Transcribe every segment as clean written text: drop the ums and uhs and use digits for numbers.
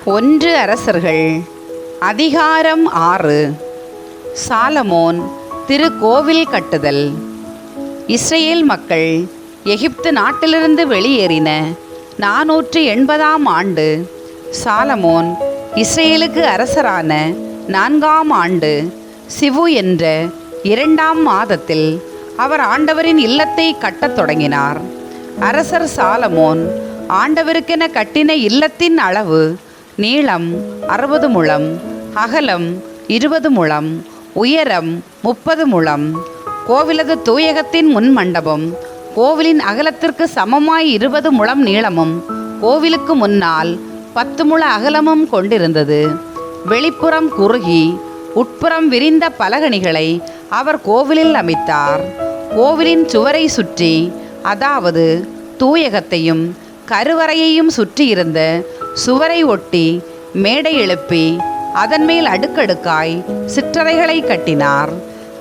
ஒன்று அரசர்கள் அதிகாரம் 6. சாலமோன் திருக்கோவில் கட்டுதல். இஸ்ரேல் மக்கள் எகிப்து நாட்டிலிருந்து வெளியேறின 480ஆம் ஆண்டு சாலமோன் இஸ்ரேலுக்கு அரசரான 4ஆம் ஆண்டு சிவு என்ற 2ஆம் மாதத்தில் அவர் ஆண்டவரின் இல்லத்தை கட்டத் தொடங்கினார். அரசர் சாலமோன் ஆண்டவருக்கென கட்டின இல்லத்தின் அளவு நீளம் 60 முழம், அகலம் 20 முழம், உயரம் 30 முழம். கோவிலது தூயகத்தின் முன் மண்டபம் கோவிலின் அகலத்திற்கு சமமாய் 20 முழம் நீளமும் கோவிலுக்கு முன்னால் 10 முழ அகலமும் கொண்டிருந்தது. வெளிப்புறம் குறுகி உட்புறம் விரிந்த பலகணிகளை அவர் கோவிலில் அமைத்தார். கோவிலின் சுவரை சுற்றி, அதாவது தூயகத்தையும் கருவறையையும் சுற்றியிருந்த சுவரை ஒட்டி மேடை எழுப்பி அதன் மேல் அடுக்கடுக்காய் சிற்றறைகளை கட்டினார்.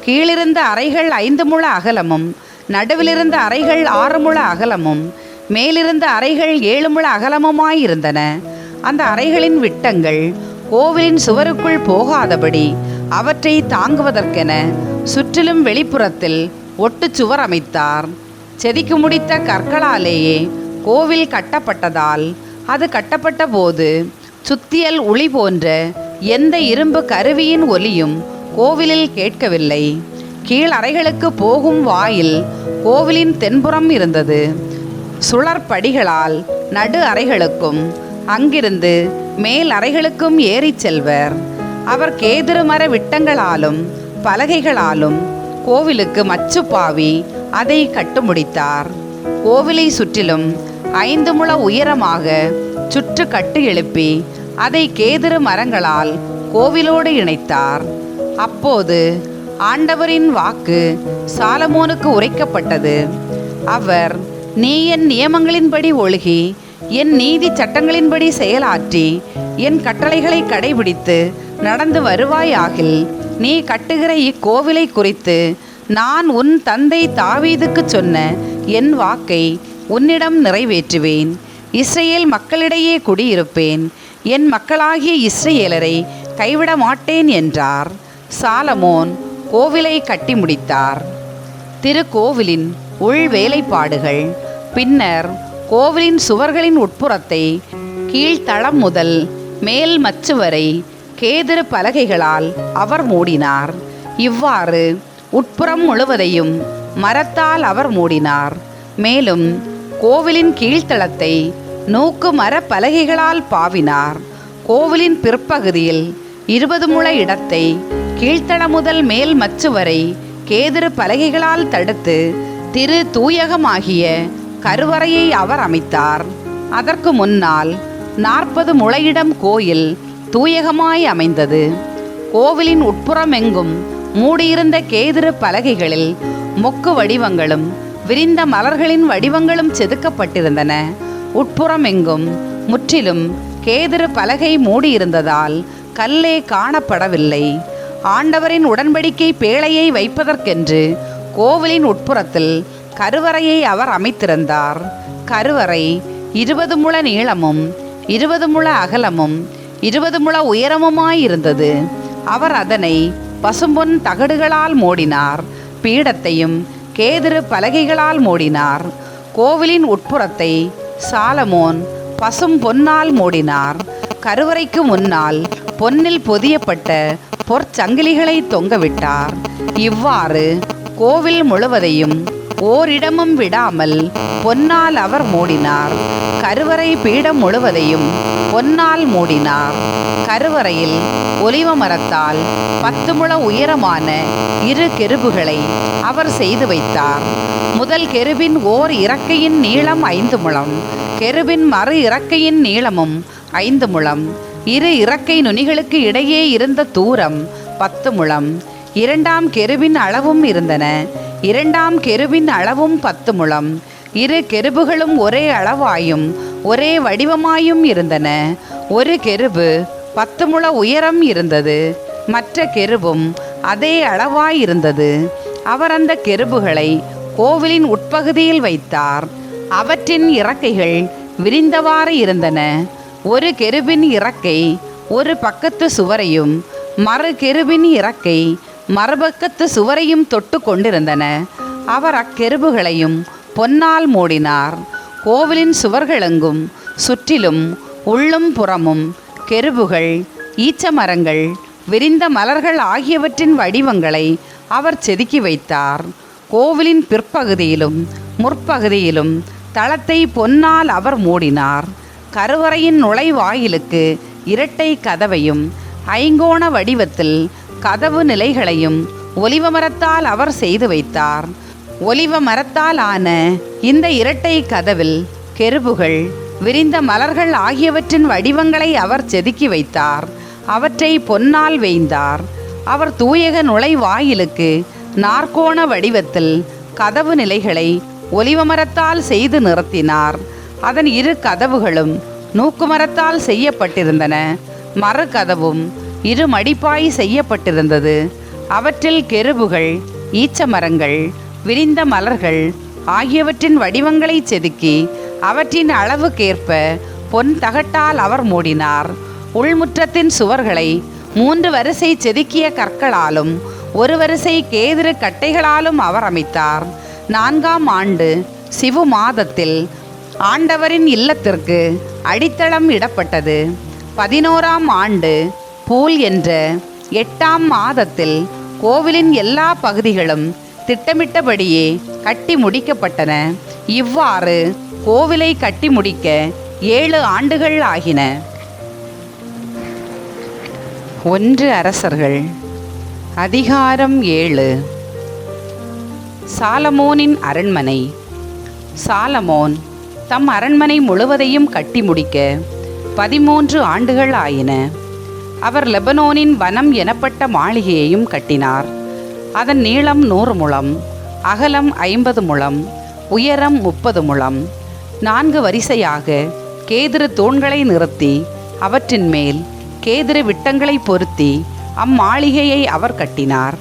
கீழிருந்த அறைகள் 5 முழ அகலமும், நடுவிலிருந்த அறைகள் 6 முழ அகலமும், மேலிருந்த அறைகள் 7 முழ அகலமுமாயிருந்தன. அந்த அறைகளின் விட்டங்கள் கோவிலின் சுவருக்குள் போகாதபடி அவற்றை தாங்குவதற்கென சுற்றிலும் வெளிப்புறத்தில் ஒட்டு சுவர் அமைத்தார். செதுக்கி முடித்த கற்களாலேயே கோவில் கட்டப்பட்டதால் அது கட்டப்பட்ட போது சுத்தியல் உளி போன்ற எந்த இரும்பு கருவியின் ஒலியும் கோவிலில் கேட்கவில்லை. கீழ் அறைகளுக்கு போகும் வாயில் கோவிலின் தென்புறம் இருந்தது. சுழற்படிகளால் நடு அறைகளுக்கும் அங்கிருந்து மேல் அறைகளுக்கும் ஏறிச் செல்வர். அவர் கேதுரு மர விட்டங்களாலும் பலகைகளாலும் கோவிலுக்கு மச்சுப்பாவி அதை கட்டு முடித்தார். கோவிலை சுற்றிலும் 5 முழ உயரமாக சுற்று கட்டு எழுப்பி அதை கேதுரு மரங்களால் கோவிலோடு இணைத்தார். அப்போது ஆண்டவரின் வாக்கு சாலமோனுக்கு உரைக்கப்பட்டது. அவர், நீ என் நியமங்களின்படி ஒழுகி என் நீதி சட்டங்களின்படி செயலாற்றி என் கட்டளைகளை கடைபிடித்து நடந்து வருவாயாகில் நீ கட்டுகிற இக்கோவிலை குறித்து நான் உன் தந்தை தாவீதுக்கு சொன்ன என் வாக்கை உன்னிடம் நிறைவேற்றுவேன். இஸ்ரேல் மக்களிடையே குடியிருப்பேன். என் மக்களாகிய இஸ்ரேலரை கைவிட மாட்டேன் என்றார். சாலமோன் கோவிலை கட்டி முடித்தார். திருக்கோவிலின் உள் வேலைப்பாடுகள். பின்னர் கோவிலின் சுவர்களின் உட்புறத்தை கீழ்த்தளம் முதல் மேல் மச்சு வரை கேதுரு பலகைகளால் அவர் மூடினார். இவ்வாறு உட்புறம் முழுவதையும் மரத்தால் அவர் மூடினார். மேலும் கோவிலின் கீழ்த்தளத்தை நோக்கு மர பலகைகளால் பாவினார். கோவிலின் பிற்பகுதியில் 20 முழ இடத்தை கீழ்த்தளம் முதல் மேல் மச்சு வரை கேதுரு பலகைகளால் தடுத்து திரு தூயகமாகிய கருவறையை அவர் அமைத்தார். அதற்கு முன்னால் 40 முழ இடம் கோயில் தூயகமாய் அமைந்தது. கோவிலின் உட்புறமெங்கும் மூடியிருந்த கேதுரு பலகைகளில் மொக்கு வடிவங்களும் விரிந்த மலர்களின் வடிவங்களும் செதுக்கப்பட்டிருந்தன. உட்புறமெங்கும் முற்றிலும் கேதுரு பலகை மூடியிருந்ததால் கல்லே காணப்படவில்லை. ஆண்டவரின் உடன்படிக்கை பேழையை வைப்பதற்கென்று கோவிலின் உட்புறத்தில் கருவறையை அவர் அமைத்திருந்தார். கருவறை 20 முழ நீளமும் 20 முழ அகலமும் 20 முழ உயரமுமாயிருந்தது. அவர் அதனை பசும்பொன் தகடுகளால் மூடினார். பீடத்தையும் கேதுரு பலகைகளால் மூடினார். கோவிலின் உட்புறத்தை சாலமோன் பசும் பொன்னால் மூடினார். கருவறைக்கு முன்னால் பொன்னில் பொதியப்பட்ட பொற்சங்கிலிகளை தொங்கவிட்டார். இவ்வாறு கோவில் முழுவதையும் ஓரிடமும் விடாமல் பொன்னால் அவர் மூடினார். கருவறை பீடம் முழுவதையும் பொன்னால் மூடினார். கருவறையில் ஒலிவ மரத்தால் 10 முழ உயரமான 2 கெருபுகளை அவர் செய்து வைத்தார். முதல் கெருபின் ஓர் இறக்கையின் நீளம் 5 முழம், கெருபின் மறு இறக்கையின் நீளமும் 5 முழம். 2 இறக்கை நுனிகளுக்கு இடையே இருந்த தூரம் 10 முழம். 2ஆம் கெருபின் அளவும் இருந்தன. 2ஆம் கெருபின் அளவும் 10 முழம். 2 கெருபுகளும் ஒரே அளவாயும் ஒரே வடிவமாயும் இருந்தன. ஒரு கெருபு 10 முழ உயரம் இருந்தது. மற்ற கெருபும் அதே அளவாயிருந்தது. அவர் அந்த கெருபுகளை கோவிலின் உட்பகுதியில் வைத்தார். அவற்றின் இறக்கைகள் விரிந்தவாறு இருந்தன. ஒரு கெருபின் இறக்கை ஒரு பக்கத்து சுவரையும் மறு கெருபின் இறக்கை மறுபக்கத்து சுவரையும் தொட்டு கொண்டிருந்தன. அவர் அக்கெருபுகளையும் பொன்னால் மூடினார். கோவிலின் சுவர்களெங்கும் சுற்றிலும் உள்ளும் புறமும் கெருபுகள், ஈச்ச மரங்கள், விரிந்த மலர்கள் ஆகியவற்றின் வடிவங்களை அவர் செதுக்கி வைத்தார். கோவிலின் பிற்பகுதியிலும் முற்பகுதியிலும் தளத்தை பொன்னால் அவர் மூடினார். கருவறையின் நுழைவாயிலுக்கு இரட்டை கதவையும் ஐங்கோண வடிவத்தில் கதவு நிலைகளையும் ஒலிவ மரத்தால் அவர் செய்து வைத்தார். ஒலிவ மரத்தால் ஆன இந்த இரட்டை கதவில் கெருபுகள், விரிந்த மலர்கள் ஆகியவற்றின் வடிவங்களை அவர் செதுக்கி வைத்தார். அவற்றை பொன்னால் வேய்ந்தார். அவர் தூயக நுழைவாயிலுக்கு நாற்கோண வடிவத்தில் கதவு நிலைகளை ஒலிவ மரத்தால் செய்து நிறுத்தினார். அதன் இரு கதவுகளும் நூக்குமரத்தால் செய்யப்பட்டிருந்தன. மறு கதவும் இரு மடிப்பாய் செய்யப்பட்டிருந்தது. அவற்றில் கெருபுகள், ஈச்ச மரங்கள், விரிந்த மலர்கள் ஆகியவற்றின் வடிவங்களை செதுக்கி அவற்றின் அளவுக்கேற்ப பொன் தகட்டால் அவர் மூடினார். உள்முற்றத்தின் சுவர்களை 3 வரிசை செதுக்கிய கற்களாலும் 1 வரிசை கேதுரு கட்டைகளாலும் அவர் அமைத்தார். 4ஆம் ஆண்டு சிவு மாதத்தில் ஆண்டவரின் இல்லத்திற்கு அடித்தளம் இடப்பட்டது. 11ஆம் ஆண்டு பூல் என்ற 8ஆம் மாதத்தில் கோவிலின் எல்லா பகுதிகளும் திட்டமிட்டபடியே கட்டி முடிக்கப்பட்டன. இவ்வாறு கோவிலை கட்டி முடிக்க 7 ஆண்டுகள் ஆகின. 1 அரசர்கள் அதிகாரம் 7. சாலமோனின் அரண்மனை. சாலமோன் தம் அரண்மனை முழுவதையும் கட்டி முடிக்க 13 ஆண்டுகள் ஆயின. அவர் லெபனோனின் வனம் எனப்பட்ட மாளிகையையும் கட்டினார். அதன் நீளம் 100 முழம், அகலம் 50 முழம், உயரம் 30 முழம். 4 வரிசையாக கேதுரு தூண்களை நிறுத்தி அவற்றின் மேல் கேதுரு விட்டங்களை பொருத்தி அம்மாளிகையை அவர் கட்டினார்.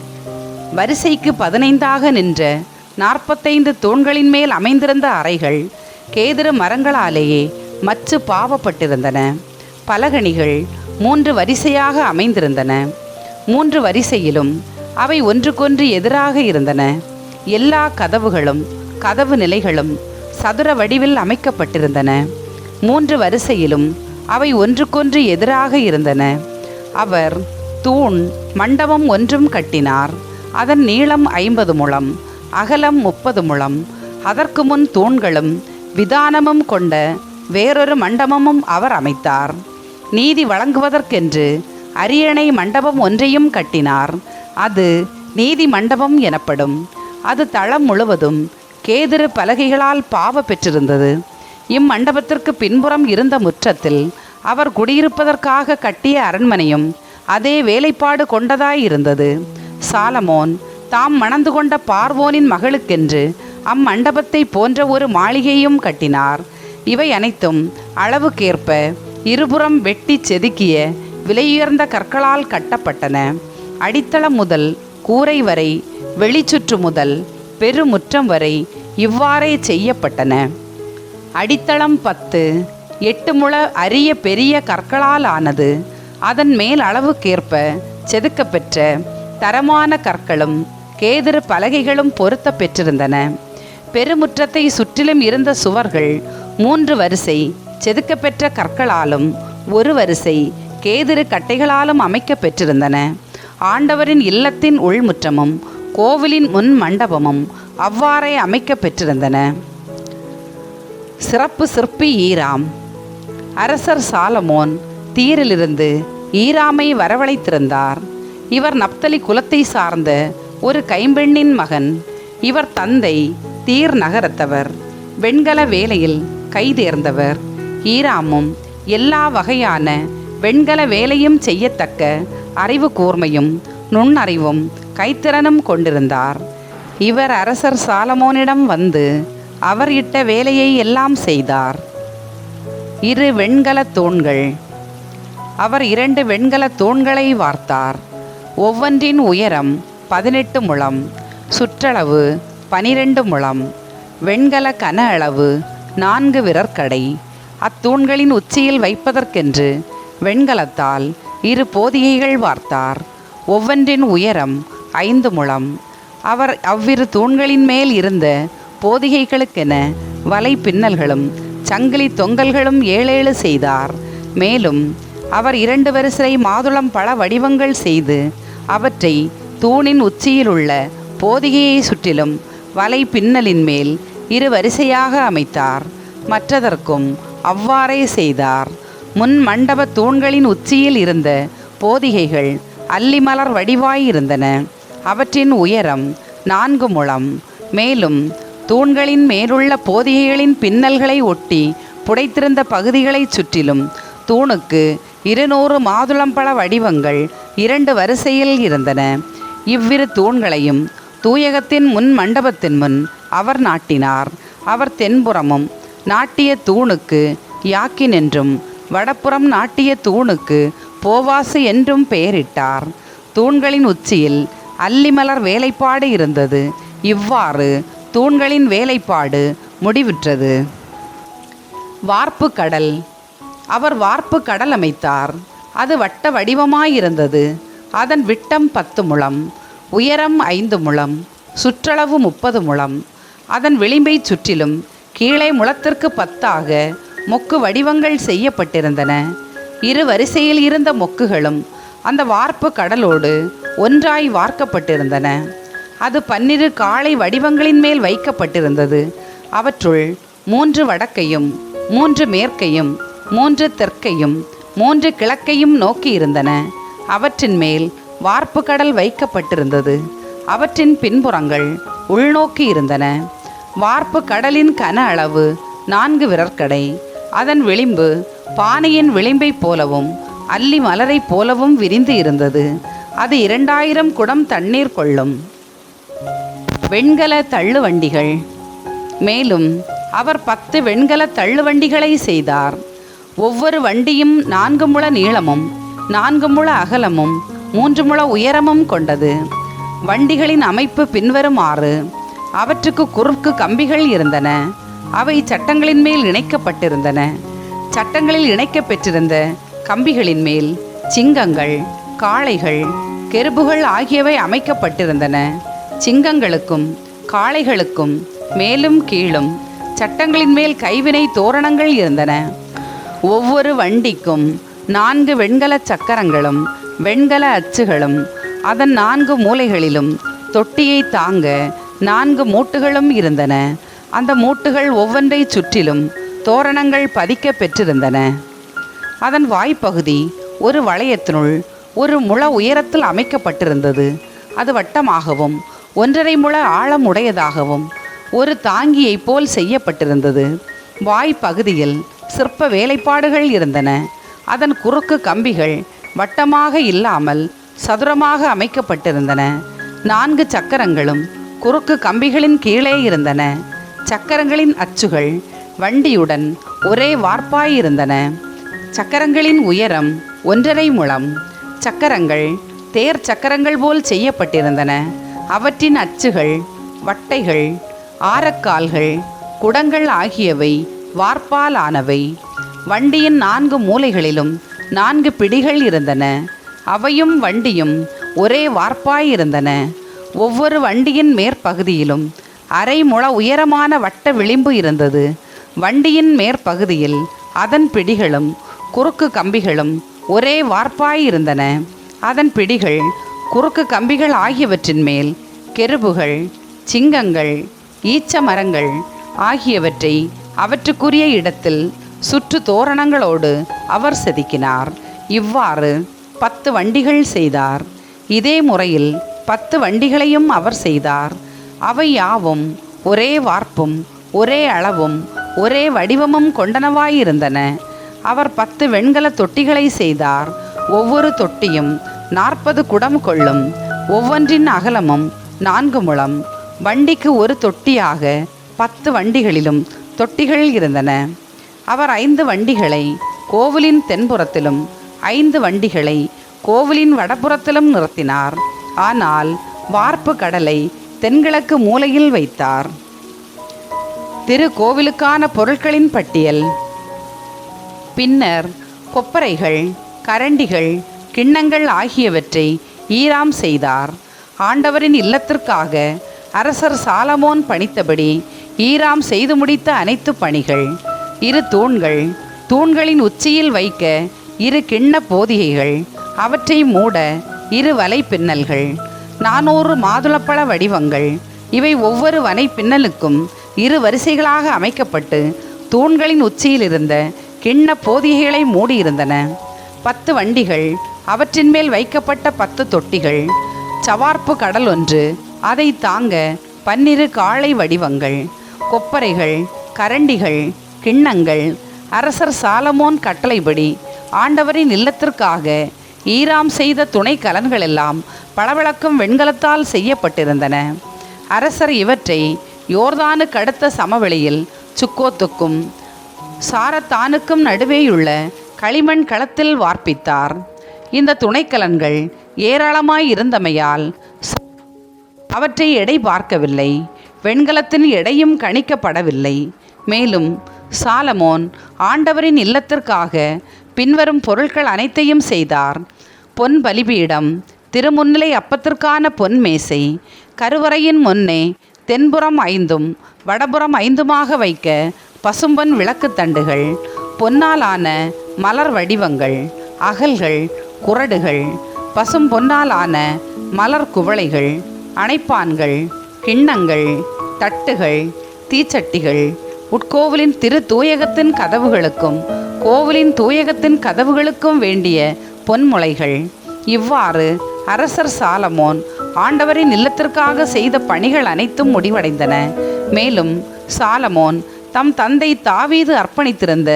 வரிசைக்கு 15ஆக நின்ற 45 தூண்களின் மேல் அமைந்திருந்த அறைகள் கேதுரு மரங்களாலேயே மச்சு பாவப்பட்டிருந்தன. பலகணிகள் 3 வரிசையாக அமைந்திருந்தன. 3 வரிசையிலும் அவை ஒன்றுக்கொன்று எதிராக இருந்தன. எல்லா கதவுகளும் கதவு நிலைகளும் சதுர வடிவில் அமைக்கப்பட்டிருந்தன. 3 வரிசையிலும் அவை ஒன்றுக்கொன்று எதிராக இருந்தன. அவர் தூண் மண்டபம் ஒன்றும் கட்டினார். அதன் நீளம் 50 முழம், அகலம் 30 முழம். அதற்கு முன் தூண்களும் விதானமும் கொண்ட வேறொரு மண்டபமும் அவர் அமைத்தார். நீதி வழங்குவதற்கென்று அரியணை மண்டபம் ஒன்றையும் கட்டினார். அது நீதி மண்டபம் எனப்படும். அது தளம் முழுவதும் கேதுரு பலகைகளால் பாவ பெற்றிருந்தது. இம்மண்டபத்திற்கு பின்புறம் இருந்த முற்றத்தில் அவர் குடியிருப்பதற்காக கட்டிய அரண்மனையும் அதே வேலைப்பாடு கொண்டதாயிருந்தது. சாலமோன் தாம் மணந்து கொண்ட பார்வோனின் மகளுக்கென்று அம்மண்டபத்தை போன்ற ஒரு மாளிகையும் கட்டினார். இவை அனைத்தும் அளவுக்கேற்ப இருபுறம் வெட்டி செதுக்கிய விலையுயர்ந்த கற்களால் கட்டப்பட்டன. அடித்தளம் முதல் கூரை வரை, வெளிச்சுற்று முதல் பெருமுற்றம் வரை இவ்வாறே செய்யப்பட்டன. அடித்தளம் 10 8 முழ அரிய பெரிய கற்களால் ஆனது. அதன் மேல் அளவுக்கேற்ப செதுக்கப்பெற்ற தரமான கற்களும் கேதுரு பலகைகளும் பொருத்த பெற்றிருந்தன. பெருமுற்றத்தை சுற்றிலும் இருந்த சுவர்கள் 3 வரிசை செதுக்கப்பெற்ற கற்களாலும் 1 வரிசை கேதுரு கட்டைகளாலும் அமைக்க பெற்றிருந்தன. ஆண்டவரின் இல்லத்தின் உள்முற்றமும் கோவிலின் முன் மண்டபமும் அவ்வாறே அமைக்க பெற்றிருந்தன. சிறப்பு சிற்பி ஈராம். அரசர் சாலமோன் தீரிலிருந்து ஈராமை வரவழைத்திருந்தார். இவர் நப்தலி குலத்தை சார்ந்த ஒரு கைம்பெண்ணின் மகன். இவர் தந்தை தீர் நகரத்தவர். வெண்கல வேலையில் கைதேர்ந்தவர். ஈராமும் எல்லா வகையான வெண்கல வேலையும் செய்யத்தக்க அறிவு கூர்மையும் நுண்ணறிவும் கைத்திறனும் கொண்டிருந்தார். இவர் அரசர் சாலமோனிடம் வந்து அவர் இட்ட வேலையை எல்லாம் செய்தார். 2 வெண்கல தூண்கள். அவர் 2 வெண்கல தூண்களை வார்த்தார். ஒவ்வொன்றின் உயரம் 18 முழம், சுற்றளவு 12 முழம். வெண்கல கன அளவு 4 விரற்கடை. அத்தூண்களின் உச்சியில் வைப்பதற்கென்று வெண்கலத்தால் 2 போதிகைகள் வார்த்தார். ஒவ்வொன்றின் உயரம் 5 முழம். அவர் அவ்விரு தூண்களின் மேல் இருந்த போதிகைகளுக்கென வலை பின்னல்களும் சங்கிலி தொங்கல்களும் 7 செய்தார். மேலும் அவர் 2 வரிசை மாதுளம் பழ வடிவங்கள் செய்து அவற்றை தூணின் உச்சியில் உள்ள போதிகையை சுற்றிலும் வலை பின்னலின் மேல் 2 வரிசையாக அமைத்தார். மற்றதற்கும் அவ்வாறே செய்தார். முன் மண்டப தூண்களின் உச்சியில் இருந்த போதிகைகள் அல்லிமலர் வடிவாயிருந்தன. அவற்றின் உயரம் 4 முழம். மேலும் தூண்களின் மேலுள்ள போதிகைகளின் பின்னல்களை ஒட்டி புடைத்திருந்த பகுதிகளைச் சுற்றிலும் தூணுக்கு 200 மாதுளம்பழ வடிவங்கள் 2 வரிசையில் இருந்தன. இவ்விரு தூண்களையும் தூயகத்தின் முன் மண்டபத்தின் முன் அவர் நாட்டினார். அவர் தென்புறமும் நாட்டிய தூணுக்கு யாக்கின் என்றும் வடப்புறம் நாட்டிய தூணுக்கு போவாசு என்றும் பெயரிட்டார். தூண்களின் உச்சியில் அல்லிமலர் வேலைப்பாடு இருந்தது. இவ்வாறு தூண்களின் வேலைப்பாடு முடிவுற்றது. வார்ப்பு கடல். அவர் வார்ப்பு கடல் அமைத்தார். அது வட்ட வடிவமாயிருந்தது. அதன் விட்டம் 10 முழம், உயரம் 5 முழம், சுற்றளவு 30 முழம். அதன் விளிம்பைச் சுற்றிலும் கீழே முழத்திற்கு 10ஆக மொக்கு வடிவங்கள் செய்யப்பட்டிருந்தன. 2 வரிசையில் இருந்த மொக்குகளும் அந்த வார்ப்பு கடலோடு ஒன்றாய் வார்க்கப்பட்டிருந்தன. அது 12 காளை வடிவங்களின் மேல் வைக்கப்பட்டிருந்தது. அவற்றுள் 3 வடக்கையும் 3 மேற்கையும் 3 தெற்கையும் 3 கிழக்கையும் நோக்கி இருந்தன. அவற்றின் மேல் வார்ப்பு கடல் வைக்கப்பட்டிருந்தது. அவற்றின் பின்புறங்கள் உள்நோக்கி இருந்தன. வார்ப்பு கடலின் கன அளவு 4 விரற்கடை. அதன் விளிம்பு பானையின் விளிம்பைப் போலவும் அல்லி மலரைப் போலவும் விரிந்து இருந்தது. அது 2000 குடம் தண்ணீர் கொள்ளும். வெண்கல தள்ளுவண்டிகள். மேலும் அவர் 10 வெண்கல தள்ளுவண்டிகளை செய்தார். ஒவ்வொரு வண்டியும் 4 முழ நீளமும் 4 முழ அகலமும் 3 முழ உயரமும் கொண்டது. வண்டிகளின் அமைப்பு பின்வருமாறு. அவற்றுக்கு குறுக்கு கம்பிகள் இருந்தன. அவை சட்டங்களின் மேல் இணைக்கப்பட்டிருந்தன. சட்டங்களில் இணைக்கப் பெற்றிருந்த கம்பிகளின் மேல் சிங்கங்கள், காளைகள், கெருபுகள் ஆகியவை அமைக்கப்பட்டிருந்தன. சிங்கங்களுக்கும் காளைகளுக்கும் மேலும் கீழும் சட்டங்களின் மேல் கைவினை தோரணங்கள் இருந்தன. ஒவ்வொரு வண்டிக்கும் 4 வெண்கல சக்கரங்களும் வெண்கல அச்சுகளும் அதன் 4 மூலைகளிலும் தொட்டியை தாங்க 4 மூட்டுகளும் இருந்தன. அந்த மூட்டுகள் ஒவ்வொன்றை சுற்றிலும் தோரணங்கள் பதிக்க பெற்றிருந்தன. அதன் வாய்ப்பகுதி ஒரு வளையத்தினுள் 1 முழ உயரத்தில் அமைக்கப்பட்டிருந்தது. அது வட்டமாகவும் 1.5 முழ ஆழம் உடையதாகவும் ஒரு தாங்கியைப் போல் செய்யப்பட்டிருந்தது. வாய்ப்பகுதியில் சிற்ப வேலைப்பாடுகள் இருந்தன. அதன் குறுக்கு கம்பிகள் வட்டமாக இல்லாமல் சதுரமாக அமைக்கப்பட்டிருந்தன. 4 சக்கரங்களும் குறுக்கு கம்பிகளின் கீழே இருந்தன. சக்கரங்களின் அச்சுகள் வண்டியுடன் ஒரே வார்ப்பாயிருந்தன. சக்கரங்களின் உயரம் 1.5 முழம். சக்கரங்கள் தேர் சக்கரங்கள் போல் செய்யப்பட்டிருந்தன. அவற்றின் அச்சுகள், வட்டைகள், ஆரக்கால்கள், குடங்கள் ஆகியவை வார்ப்பால் ஆனவை. வண்டியின் 4 மூலைகளிலும் 4 பிடிகள் இருந்தன. அவையும் வண்டியும் ஒரே வார்ப்பாயிருந்தன. ஒவ்வொரு வண்டியின் மேற்பகுதியிலும் 1/2 முழ உயரமான வட்ட விளிம்பு இருந்தது. வண்டியின் மேற்பகுதியில் அதன் பிடிகளும் குறுக்கு கம்பிகளும் ஒரே வார்ப்பாயிருந்தன. அதன் பிடிகள், குறுக்கு கம்பிகள் ஆகியவற்றின் மேல் கெருபுகள், சிங்கங்கள், ஈச்ச மரங்கள் ஆகியவற்றை அவற்றுக்குரிய இடத்தில் சுற்று தோரணங்களோடு அவர் செதுக்கினார். இவ்வாறு 10 வண்டிகள் செய்தார். இதே முறையில் 10 வண்டிகளையும் அவர் செய்தார். அவை யாவும் ஒரே வார்ப்பும் ஒரே அளவும் ஒரே வடிவமும் கொண்டனவாயிருந்தன. அவர் 10 வெண்கல தொட்டிகளை செய்தார். ஒவ்வொரு தொட்டியும் 40 குடம் கொள்ளும். ஒவ்வொன்றின் அகலமும் 4 முழம். வண்டிக்கு ஒரு தொட்டியாக 10 வண்டிகளிலும் தொட்டிகள் இருந்தன. அவர் 5 வண்டிகளை கோவிலின் தென்புறத்திலும் 5 வண்டிகளை கோவிலின் வடபுறத்திலும் நிறுத்தினார். ஆனால் வார்ப்பு கடலை தென்கிழக்கு மூலையில் வைத்தார். திருக்கோவிலுக்கான பொருட்களின் பட்டியல். பின்னர் கொப்பரைகள், கரண்டிகள், கிண்ணங்கள் ஆகியவற்றை ஈராம் செய்தார். ஆண்டவரின் இல்லத்திற்காக அரசர் சாலமோன் பணித்தபடி ஈராம் செய்து முடித்த அனைத்து பணிகள்: 2 தூண்கள், தூண்களின் உச்சியில் வைக்க 2 கிண்ண போதிகைகள், அவற்றை மூட 2 வலை பின்னல்கள், 400 மாதுளப்பழ வடிவங்கள். இவை ஒவ்வொரு வனை பின்னலுக்கும் 2 வரிசைகளாக அமைக்கப்பட்டு தூண்களின் உச்சியில் இருந்த கிண்ண போதிகைகளை மூடியிருந்தன. 10 வண்டிகள், அவற்றின் மேல் வைக்கப்பட்ட 10 தொட்டிகள், சவார்ப்பு கடல் ஒன்று, அதை தாங்க 12 காளை வடிவங்கள், கொப்பரைகள், கரண்டிகள், கிண்ணங்கள். அரசர் சாலமோன் கட்டளைப்படி ஆண்டவரின் இல்லத்திற்காக ஈராம் செய்த துணை கலன்கள் எல்லாம் பளபளக்கும் வெண்கலத்தால் செய்யப்பட்டிருந்தன. அரசர் இவற்றை யோர்தானுக்கு அடுத்த சமவெளியில் சுக்கோத்துக்கும் சாரத்தானுக்கும் நடுவேயுள்ள களிமண் களத்தில் வார்ப்பித்தார். இந்த துணைக்கலன்கள் ஏராளமாய் இருந்தமையால் அவற்றை எடை பார்க்கவில்லை, வெண்கலத்தின் எடையும் கணிக்கப்படவில்லை. மேலும் சாலமோன் ஆண்டவரின் இல்லத்திற்காக பின்வரும் பொருட்கள் அனைத்தையும் செய்தார்: பொன் பலிபீடம், திருமுன்னிலை அப்பத்திற்கான பொன் மேசை, கருவறையின் முன்னே தென்புறம் 5ம் வடபுறம் 5மாக வைக்க பசும்பொன் விளக்கு தண்டுகள், பொன்னாலான மலர் வடிவங்கள், அகல்கள், குறடுகள், பசும் பொன்னாலான மலர் குவளைகள், அணைப்பான்கள், கிண்ணங்கள், தட்டுகள், தீச்சட்டிகள், உட்கோவிலின் திரு தூயகத்தின் கதவுகளுக்கும் கோவிலின் தூயகத்தின் கதவுகளுக்கும் வேண்டிய பொன்முளைகள். இவ்வாறு அரசர் சாலமோன் ஆண்டவரின் இல்லத்திற்காக செய்த பணிகள் அனைத்தும் முடிவடைந்தன. மேலும் சாலமோன் தம் தந்தை தாவீது அர்ப்பணித்திருந்த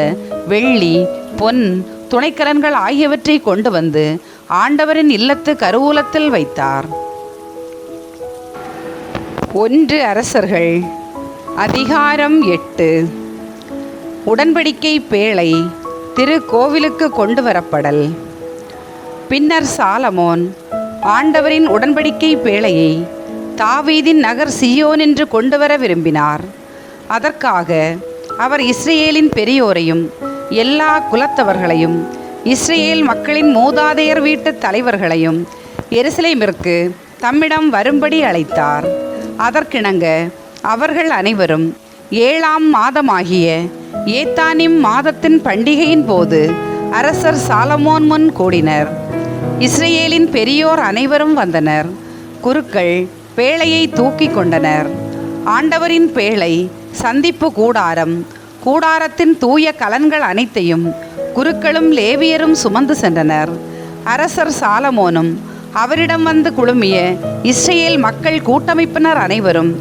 வெள்ளி, பொன், துணைக்கலன்கள் ஆகியவற்றை கொண்டு வந்து ஆண்டவரின் இல்லத்து கருவூலத்தில் வைத்தார். 1 அரசர்கள் அதிகாரம் 8. உடன்படிக்கை பேழை திருக்கோவிலுக்கு கொண்டு வரப்படல். பின்னர் சாலமோன் ஆண்டவரின் உடன்படிக்கை பேழையை தாவீதின் நகர் சீயோன் என்று கொண்டு வர விரும்பினார். அதற்காக அவர் இஸ்ரேலின் பெரியோரையும் எல்லா குலத்தவர்களையும் இஸ்ரேல் மக்களின் மூதாதையர் வீட்டு தலைவர்களையும் எருசலேமிற்கு தம்மிடம் வரும்படி அழைத்தார். அதற்கிணங்க அவர்கள் அனைவரும் 7ஆம் மாதமாகிய ஏத்தானிம் மாதத்தின் பண்டிகையின் போது அரசர் சாலமோன் முன் கூடினர். இஸ்ரேலின் பெரியோர் அனைவரும் வந்தனர். குருக்கள் பேழையை தூக்கி கொண்டனர். ஆண்டவரின் பேழை, சந்திப்பு கூடாரம், கூடாரத்தின் தூய கலன்கள் அனைத்தையும் குருக்களும் லேவியரும் சுமந்து சென்றனர். அரசர் சாலமோனும் அவரிடம் வந்து குழுமிய இஸ்ரேல் மக்கள் கூட்டமைப்பினர் அனைவரும்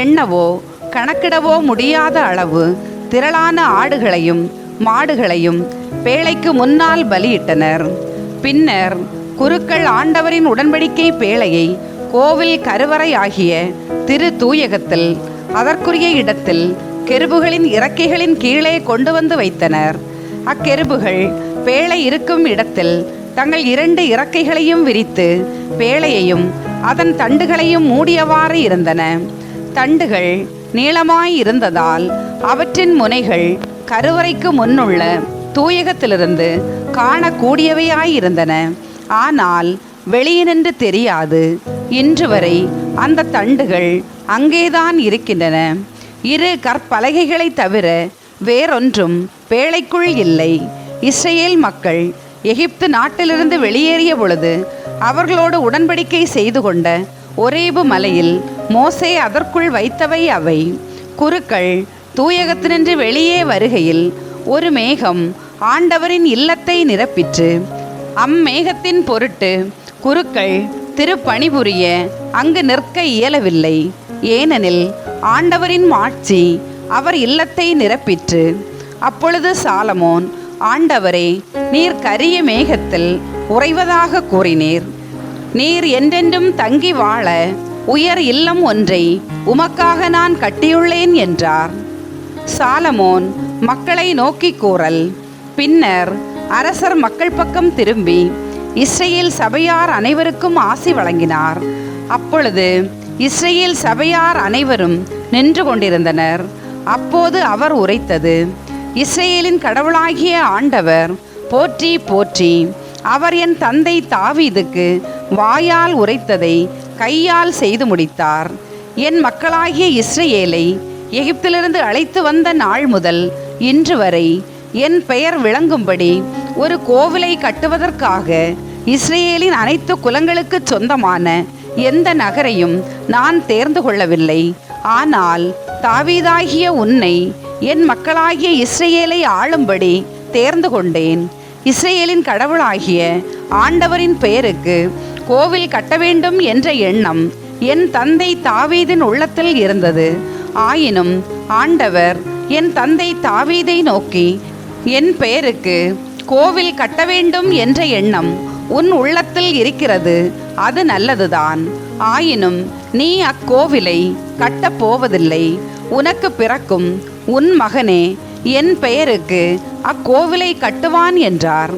எண்ணவோ கணக்கிடவோ முடியாத அளவு திரளான ஆடுகளையும் மாடுகளையும் பேழைக்கு முன்னால் பலியிட்டனர். பின்னர் குருக்கள் ஆண்டவரின் உடன்படிக்கை பேழையை கோவில் கருவறை ஆகிய திரு தூயகத்தில் அதற்குரிய இடத்தில் கெருபுகளின் இறக்கைகளின் கீழே கொண்டு வந்து வைத்தனர். அக்கெருபுகள் பேழை இருக்கும் இடத்தில் தங்கள் 2 இறக்கைகளையும் விரித்து பேழையையும் அதன் தண்டுகளையும் மூடியவாறு இருந்தன. தண்டுகள் நீளமாய் இருந்ததால் அவற்றின் முனைகள் கருவறைக்கு முன்னுள்ள தூயகத்திலிருந்து காணக்கூடியவையாயிருந்தன. ஆனால் வெளியினின்று தெரியாது. இன்று வரை அந்த தண்டுகள் அங்கேதான் இருக்கின்றன. 2 கற்பலகைகளை தவிர வேறொன்றும் பேழைக்குள் இல்லை. இஸ்ரேல் மக்கள் எகிப்து நாட்டிலிருந்து வெளியேறிய பொழுது அவர்களோடு உடன்படிக்கை செய்து கொண்ட ஒரேபு மலையில் மோசே அதற்குள் வைத்தவை அவை. குருக்கள் தூயகத்தினின்று வெளியே வருகையில் ஒரு மேகம் ஆண்டவரின் இல்லத்தை நிரப்பிற்று. அம்மேகத்தின் பொருட்டு குருக்கள் திருப்பணிபுரிய அங்கு நிற்க இயலவில்லை. ஏனெனில் ஆண்டவரின் மாட்சி அவர் இல்லத்தை நிரப்பிற்று. அப்பொழுது சாலமோன், ஆண்டவரே, நீர் கரிய மேகத்தில் உறைவதாக கூறினீர். நீர் என்றென்றும் தங்கி வாழ உயர் இல்லம் ஒன்றை உமக்காக நான் கட்டியுள்ளேன் என்றார். சாலமோன் மக்களை நோக்கி கூறல். பின்னர் அரசர் மக்கள் பக்கம் திரும்பி இஸ்ரேல் சபையார் அனைவருக்கும் ஆசி வழங்கினார். அப்பொழுது இஸ்ரேல் சபையார் அனைவரும் நின்று கொண்டிருந்தனர். அப்போது அவர் உரைத்தது: இஸ்ரவேலின் கடவுளாகிய ஆண்டவர் போற்றி போற்றி. அவர் என் தந்தை தாவீதுக்கு வாயால் உரைத்ததை கையால் செய்து முடித்தார். என் மக்களாகிய இஸ்ரவேலை எகிப்திலிருந்து அழைத்து வந்த நாள் முதல் இன்று வரை என் பெயர் விளங்கும்படி ஒரு கோவிலை கட்டுவதற்காக இஸ்ரவேலின் அனைத்து குலங்களுக்கு சொந்தமான எந்த நகரையும் நான் தேர்ந்து கொள்ளவில்லை. ஆனால் தாவீதாகிய உன்னை என் மக்களாகிய இஸ்ரவேலை ஆளும்படி தேர்ந்து கொண்டேன். இஸ்ரவேலின் கடவுளாகிய ஆண்டவரின் பெயருக்கு கோவில் கட்ட வேண்டும் என்ற எண்ணம் என் தந்தை தாவீதின் உள்ளத்தில் இருந்தது. ஆயினும் ஆண்டவர் என் தந்தை தாவீதை நோக்கி, என் பெயருக்கு கோவில் கட்ட வேண்டும் என்ற எண்ணம் உன் உள்ளத்தில் இருக்கிறது, அது நல்லதுதான். ஆயினும் நீ அக்கோவிலை கட்டப் போவதில்லை. உனக்கு பிறக்கும் உன் மகனே என் பெயருக்கு அக்கோவிலை கட்டுவான் என்றார்.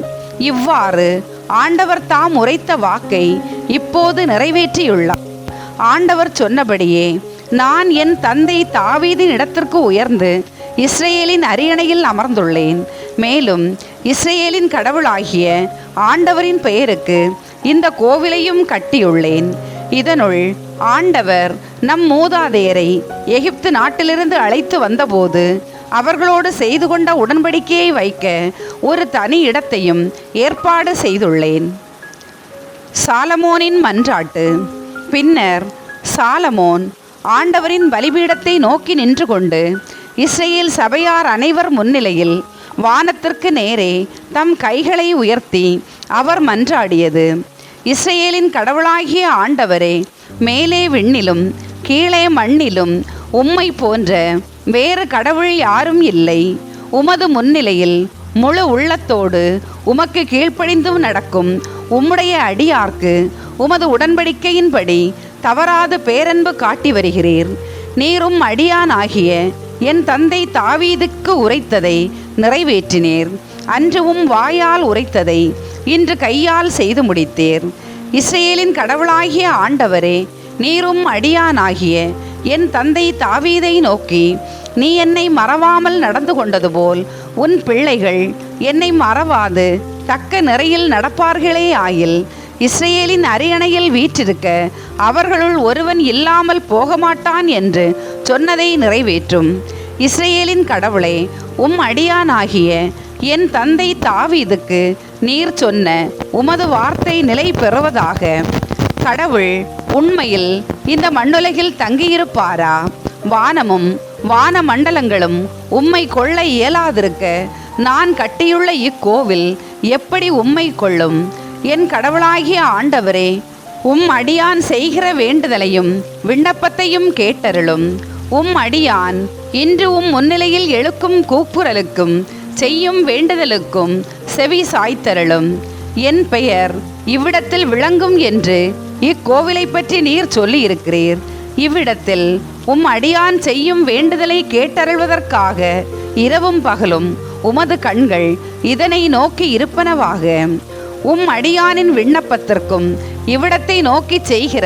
இவ்வாறு ஆண்டவர் தாம் உரைத்த வாக்கை இப்போது நிறைவேற்றியுள்ளார். ஆண்டவர் சொன்னபடியே நான் என் தந்தை தாவீதின் இடத்திற்கு உயர்ந்து இஸ்ரவேலின் அரியணையில் அமர்ந்துள்ளேன். மேலும் இஸ்ரவேலின் கடவுளாகிய ஆண்டவரின் பெயருக்கு இந்த கோவிலையும் கட்டியுள்ளேன். இதனுள் ஆண்டவர் நம் மூதாதையரை எகிப்து நாட்டிலிருந்து அழைத்து வந்தபோது அவர்களோடு செய்து கொண்ட உடன்படிக்கையை வைக்க ஒரு தனி இடத்தையும் ஏற்பாடு செய்துள்ளேன். சாலமோனின் மன்றாட்டு. பின்னர் சாலமோன் ஆண்டவரின் பலிபீடத்தை நோக்கி நின்று கொண்டு இஸ்ரவேல் சபையார் அனைவர் முன்னிலையில் வானத்திற்கு நேரே தம் கைகளை உயர்த்தி அவர் மன்றாடியது: இஸ்ரவேலின் கடவுளாகிய ஆண்டவரே, மேலே விண்ணிலும் கீழே மண்ணிலும் உம்மை போன்ற வேறு கடவுள் யாரும் இல்லை. உமது முன்னிலையில் முழு உள்ளத்தோடு உமக்கு கீழ்ப்படிந்தும் நடக்கும் உம்முடைய அடியார்க்கு உமது உடன்படிக்கையின்படி தவறாது பேரன்பு காட்டி வருகிறீர். நீரும் அடியானாகிய என் தந்தை தாவீதுக்கு உரைத்ததை நிறைவேற்றினீர். அன்றும் வாயால் உரைத்ததை இன்று கையால் செய்து முடித்தீர். இஸ்ரவேலின் கடவுளாகிய ஆண்டவரே, நீரும் அடியானாகிய என் தந்தை தாவீதை நோக்கி, நீ என்னை மறவாமல் நடந்து கொண்டது போல் உன் பிள்ளைகள் என்னை மறவாது தக்க நிறையில் நடப்பார்களே ஆயில், இஸ்ரவேலின் அரியணையில் வீற்றிருக்க அவர்களுள் ஒருவன் இல்லாமல் போக மாட்டான் என்று சொன்னதை நிறைவேற்றும். இஸ்ரவேலின் கடவுளே, அடியானாகிய என் தந்தை தாவீதுக்கு நீர் சொன்ன உமது வார்த்தை நிலை பெறுவதாக. கடவுள் உண்மையில் இந்த மண்ணுலகில் தங்கியிருப்பாரா? வானமும் வான மண்டலங்களும் உம்மை கொள்ள இயலாதிருக்க நான் கட்டியுள்ள இக்கோவில் எப்படி உம்மை கொள்ளும்? என் கடவுளாகிய ஆண்டவரே, அடியான் செய்கிற வேண்டுதலையும் விண்ணப்பத்தையும் கேட்டருளும். அடியான் இன்று முன்னிலையில் எழுக்கும் கூக்குரலுக்கும் செய்யும் வேண்டுதலுக்கும் செவி சாய்த்தருளும். என் பெயர் இவ்விடத்தில் விளங்கும் என்று இக்கோவிலை பற்றி நீர் சொல்லி இருக்கிறீர். இவ்விடத்தில் அடியான் செய்யும் வேண்டுதலை கேட்டருள்வதற்காக இரவும் பகலும் உமது கண்கள் இதனை நோக்கி இருப்பனவாக. அடியானின் விண்ணப்பத்திற்கும் இவ்விடத்தை நோக்கி செய்கிற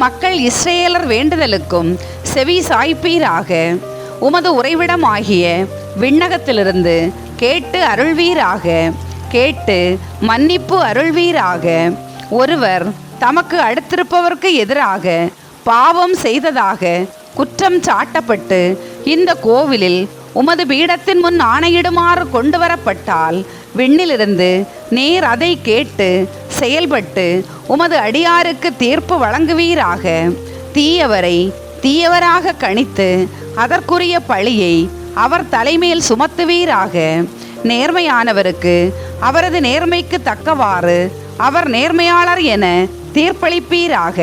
மக்கள் இஸ்ரேலர் வேண்டுதலுக்கும் செவி சாய்ப்பீராக. உமது உறைவிடமாகிய விண்ணகத்திலிருந்து கேட்டு அருள்வீராக. கேட்டு மன்னிப்பு அருள்வீராக. ஒருவர் தமக்கு அடுத்திருப்பவருக்கு எதிராக பாவம் செய்ததாக குற்றம் சாட்டப்பட்டு இந்த கோவிலில் உமது பீடத்தின் முன் ஆணையிடுமாறு கொண்டு வரப்பட்டால் விண்ணிலிருந்து நீர் அதை கேட்டு செயல்பட்டு உமது அடியாருக்கு தீர்ப்பு வழங்குவீராக. தீயவரை தீயவராக கணித்து அதற்குரிய பழியை அவர் தலைமையில் சுமத்துவீராக. நேர்மையானவருக்கு அவரது நேர்மைக்கு தக்கவாறு அவர் நேர்மையாளர் என தீர்ப்பளிப்பீராக.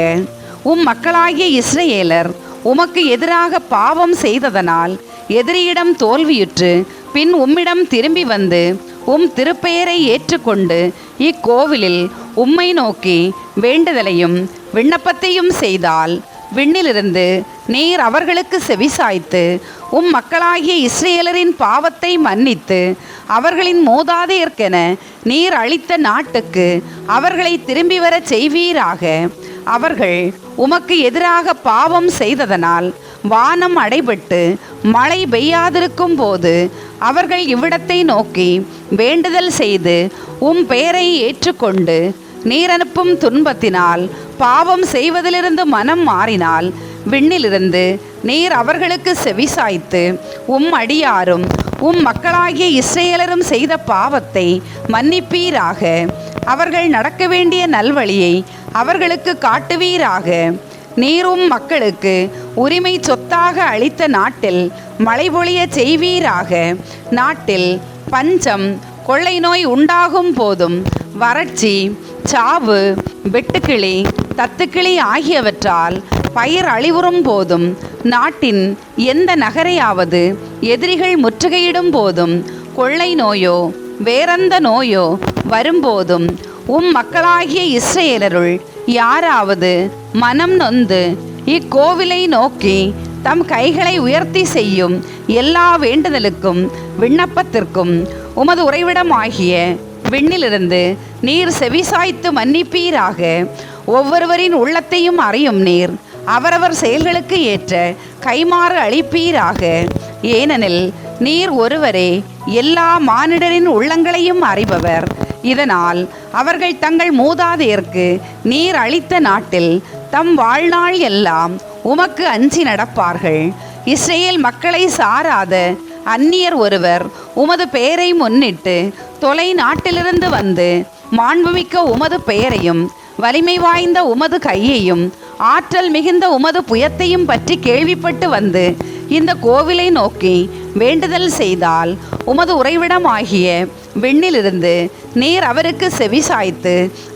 மக்களாகிய இஸ்ரவேலர் உமக்கு எதிராக பாவம் செய்ததனால் எதிரியிடம் தோல்வியுற்று பின் உம்மிடம் திரும்பி வந்து திருப்பெயரை ஏற்றுக்கொண்டு இக்கோவிலில் உம்மை நோக்கி வேண்டுதலையும் விண்ணப்பத்தையும் செய்தால் விண்ணிலிருந்து நீர் அவர்களுக்கு செவிசாய்த்து மக்களாகிய இஸ்ரேலரின் பாவத்தை மன்னித்து அவர்களின் மூதாதையர்க்கென நீர் அளித்த நாட்டுக்கு அவர்களை திரும்பி வர செய்வீராக. அவர்கள் உமக்கு எதிராக பாவம் செய்ததனால் வானம் அடைபட்டு மழை பெய்யாதிருக்கும் போது அவர்கள் இவ்விடத்தை நோக்கி வேண்டுதல் செய்து பெயரை ஏற்றுக்கொண்டு நீர் அனுப்பும் துன்பத்தினால் பாவம் செய்வதிலிருந்து மனம் மாறினால் விண்ணிலிருந்து நீர் அவர்களுக்கு செவிசாய்த்து அடியாரும் மக்களாகிய இஸ்ரேலரும் செய்த பாவத்தை மன்னிப்பீராக. அவர்கள் நடக்க வேண்டிய நல்வழியை அவர்களுக்கு காட்டுவீராக. நீரும் மக்களுக்கு உரிமை சொத்தாக அளித்த நாட்டில் மழை பொழிய செய்வீராக. நாட்டில் பஞ்சம் கொள்ளை நோய் உண்டாகும் போதும் வறட்சி சாவு வெட்டுக்கிளி தத்துக்கிளி ஆகியவற்றால் பயிர் அழிவுறும் போதும் நாட்டின் எந்த நகரையாவது எதிரிகள் முற்றுகையிடும் போதும் கொள்ளை நோயோ வேறெந்த நோயோ வரும்போதும் மக்களாகிய இஸ்ரேலருள் யாராவது மனம் நொந்து இக்கோவிலை நோக்கி தம் கைகளை உயர்த்தி செய்யும் எல்லா வேண்டுதலுக்கும் விண்ணப்பத்திற்கும் உமது உறைவிடமாகிய விண்ணிலிருந்து நீர் செவிசாய்த்து மன்னிப்பீராக. ஒவ்வொருவரின் உள்ளத்தையும் அறியும் நீர் அவரவர் செயல்களுக்கு ஏற்ற கைமாறு அளிப்பீராக. ஏனெனில் நீர் ஒருவரே எல்லா மானிடரின் உள்ளங்களையும் அறிபவர். இதனால் அவர்கள் தங்கள் மூதாதையருக்கு நீர் அளித்த நாட்டில் தம் வாழ்நாள் எல்லாம் உமக்கு அஞ்சி நடப்பார்கள். இஸ்ரேல் மக்களை சாராத அந்நியர் ஒருவர் உமது பெயரை முன்னிட்டு தொலை நாட்டிலிருந்து வந்து மாண்புமிக்க உமது பெயரையும் வலிமை வாய்ந்த உமது கையையும் ஆற்றல் மிகுந்த உமது புயத்தையும் பற்றி கேள்விப்பட்டு வந்து இந்த கோவிலை நோக்கி வேண்டுதல் செய்தால் உமது உறைவிடமாகிய விண்ணிலிருந்து நீர் அவருக்கு செவிசாய்த்து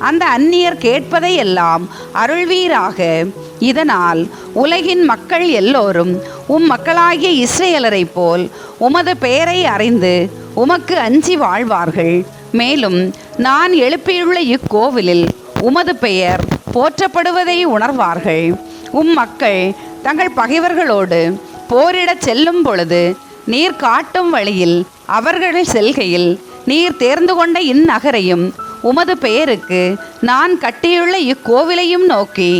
அந்த அந்நியர் கேட்பதை எல்லாம் அருள்வீராக. இதனால் உலகின் மக்கள் எல்லோரும் மக்களாகிய இஸ்ரேலரை போல் உமது பெயரை அறிந்து உமக்கு அஞ்சி வாழ்வார்கள். மேலும் நான் எழுப்பியுள்ள இக்கோவிலில் உமது பெயர் போற்றப்படுவதை உணர்வார்கள். மக்கள் தங்கள் பகைவர்களோடு போரிடச் செல்லும் பொழுது நீர் காட்டும் வழியில் அவர்கள் செல்கையில் நீர் தேர்ந்து கொண்ட இந்நகரையும் உமது பெயருக்கு நான் கட்டியுள்ள இக்கோவிலையும் நோக்கி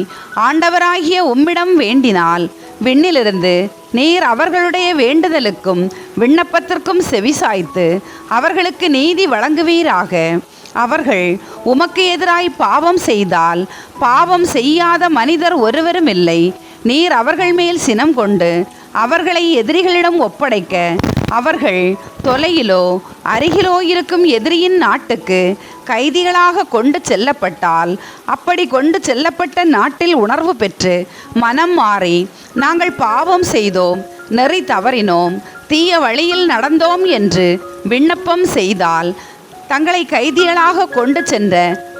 ஆண்டவராகிய உம்மிடம் வேண்டினால் விண்ணிலிருந்து நீர் அவர்களுடைய வேண்டுதலுக்கும் விண்ணப்பத்திற்கும் செவிசாய்த்து அவர்களுக்கு நீதி வழங்குவீராக. அவர்கள் உமக்கு எதிராய் பாவம் செய்தால் பாவம் செய்யாத மனிதர் ஒருவரும் இல்லை. நீர் அவர்கள் மேல் சினம் கொண்டு அவர்களை எதிரிகளிடம் ஒப்படைக்க அவர்கள் தொலையிலோ அருகிலோ இருக்கும் எதிரியின் நாட்டுக்கு கைதிகளாக கொண்டு செல்லப்பட்டால் அப்படி கொண்டு செல்லப்பட்ட நாட்டில் உணர்வு பெற்று மனம் மாறி நாங்கள் பாவம் செய்தோம், நெறி தவறினோம், தீய வழியில் நடந்தோம் என்று விண்ணப்பம் செய்தால் தங்களை கைதிகளாக கொண்டு சென்ற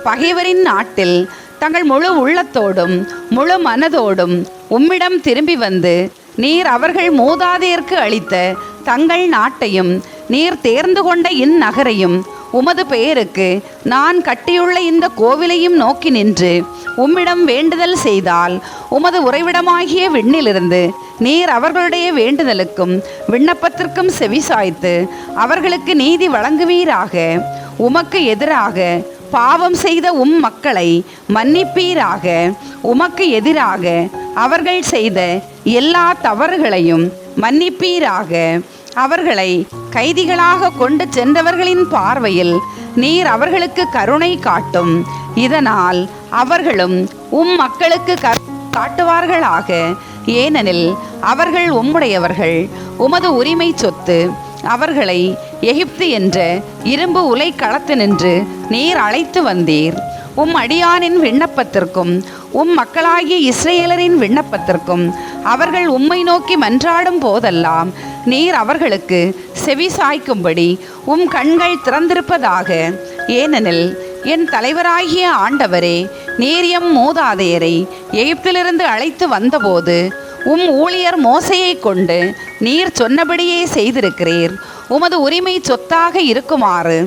பகைவரின் நாட்டில் தங்கள் முழு உள்ளத்தோடும் முழு மனதோடும் உம்மிடம் திரும்பி வந்து நீர் அவர்கள் மூதாதையருக்கு அளித்த தங்கள் நாட்டையும் நீர் தேர்ந்து கொண்ட இந்நகரையும் உமது பெயருக்கு நான் கட்டியுள்ள இந்த கோவிலையும் நோக்கி நின்று உம்மிடம் வேண்டுதல் செய்தால் உமது உறைவிடமாகிய விண்ணிலிருந்து நீர் அவர்களுடைய வேண்டுதலுக்கும் விண்ணப்பத்திற்கும் செவிசாய்த்து அவர்களுக்கு நீதி வழங்குவீராக. உமக்கு எதிராக பாவம் செய்த மக்களை மன்னிப்பீராக. உமக்கு எதிராக அவர்கள் செய்த எல்லா தவறுகளையும் மன்னிப்பீராக. அவர்களை கைதிகளாக கொண்டு சென்றவர்களின் பார்வையில் நீர் அவர்களுக்கு கருணை காட்டும். இதனால் அவர்களும் மக்களுக்கு காட்டுவார்களாக. ஏனெனில் அவர்கள் உம்முடையவர்கள், உமது உரிமை சொத்து. அவர்களை எகிப்து என்ற இரும்பு உலை களத்து நின்று நீர் அழைத்து வந்தீர். அடியானின் விண்ணப்பத்திற்கும் மக்களாகிய இஸ்ரேலரின் விண்ணப்பத்திற்கும் அவர்கள் உம்மை நோக்கி மன்றாடும் போதெல்லாம் நீர் அவர்களுக்கு செவி சாய்க்கும்படி கண்கள் திறந்திருப்பதாக. ஏனெனில் என் தலைவராகிய ஆண்டவரே, நீர் எம் மூதாதையரை எகிப்திலிருந்து அழைத்து வந்தபோது ஊழியர் மோசையை கொண்டு நீர் சொன்னபடியே செய்திருக்கிறீர். உமது உரிமை சொத்தாக இருக்குமாறு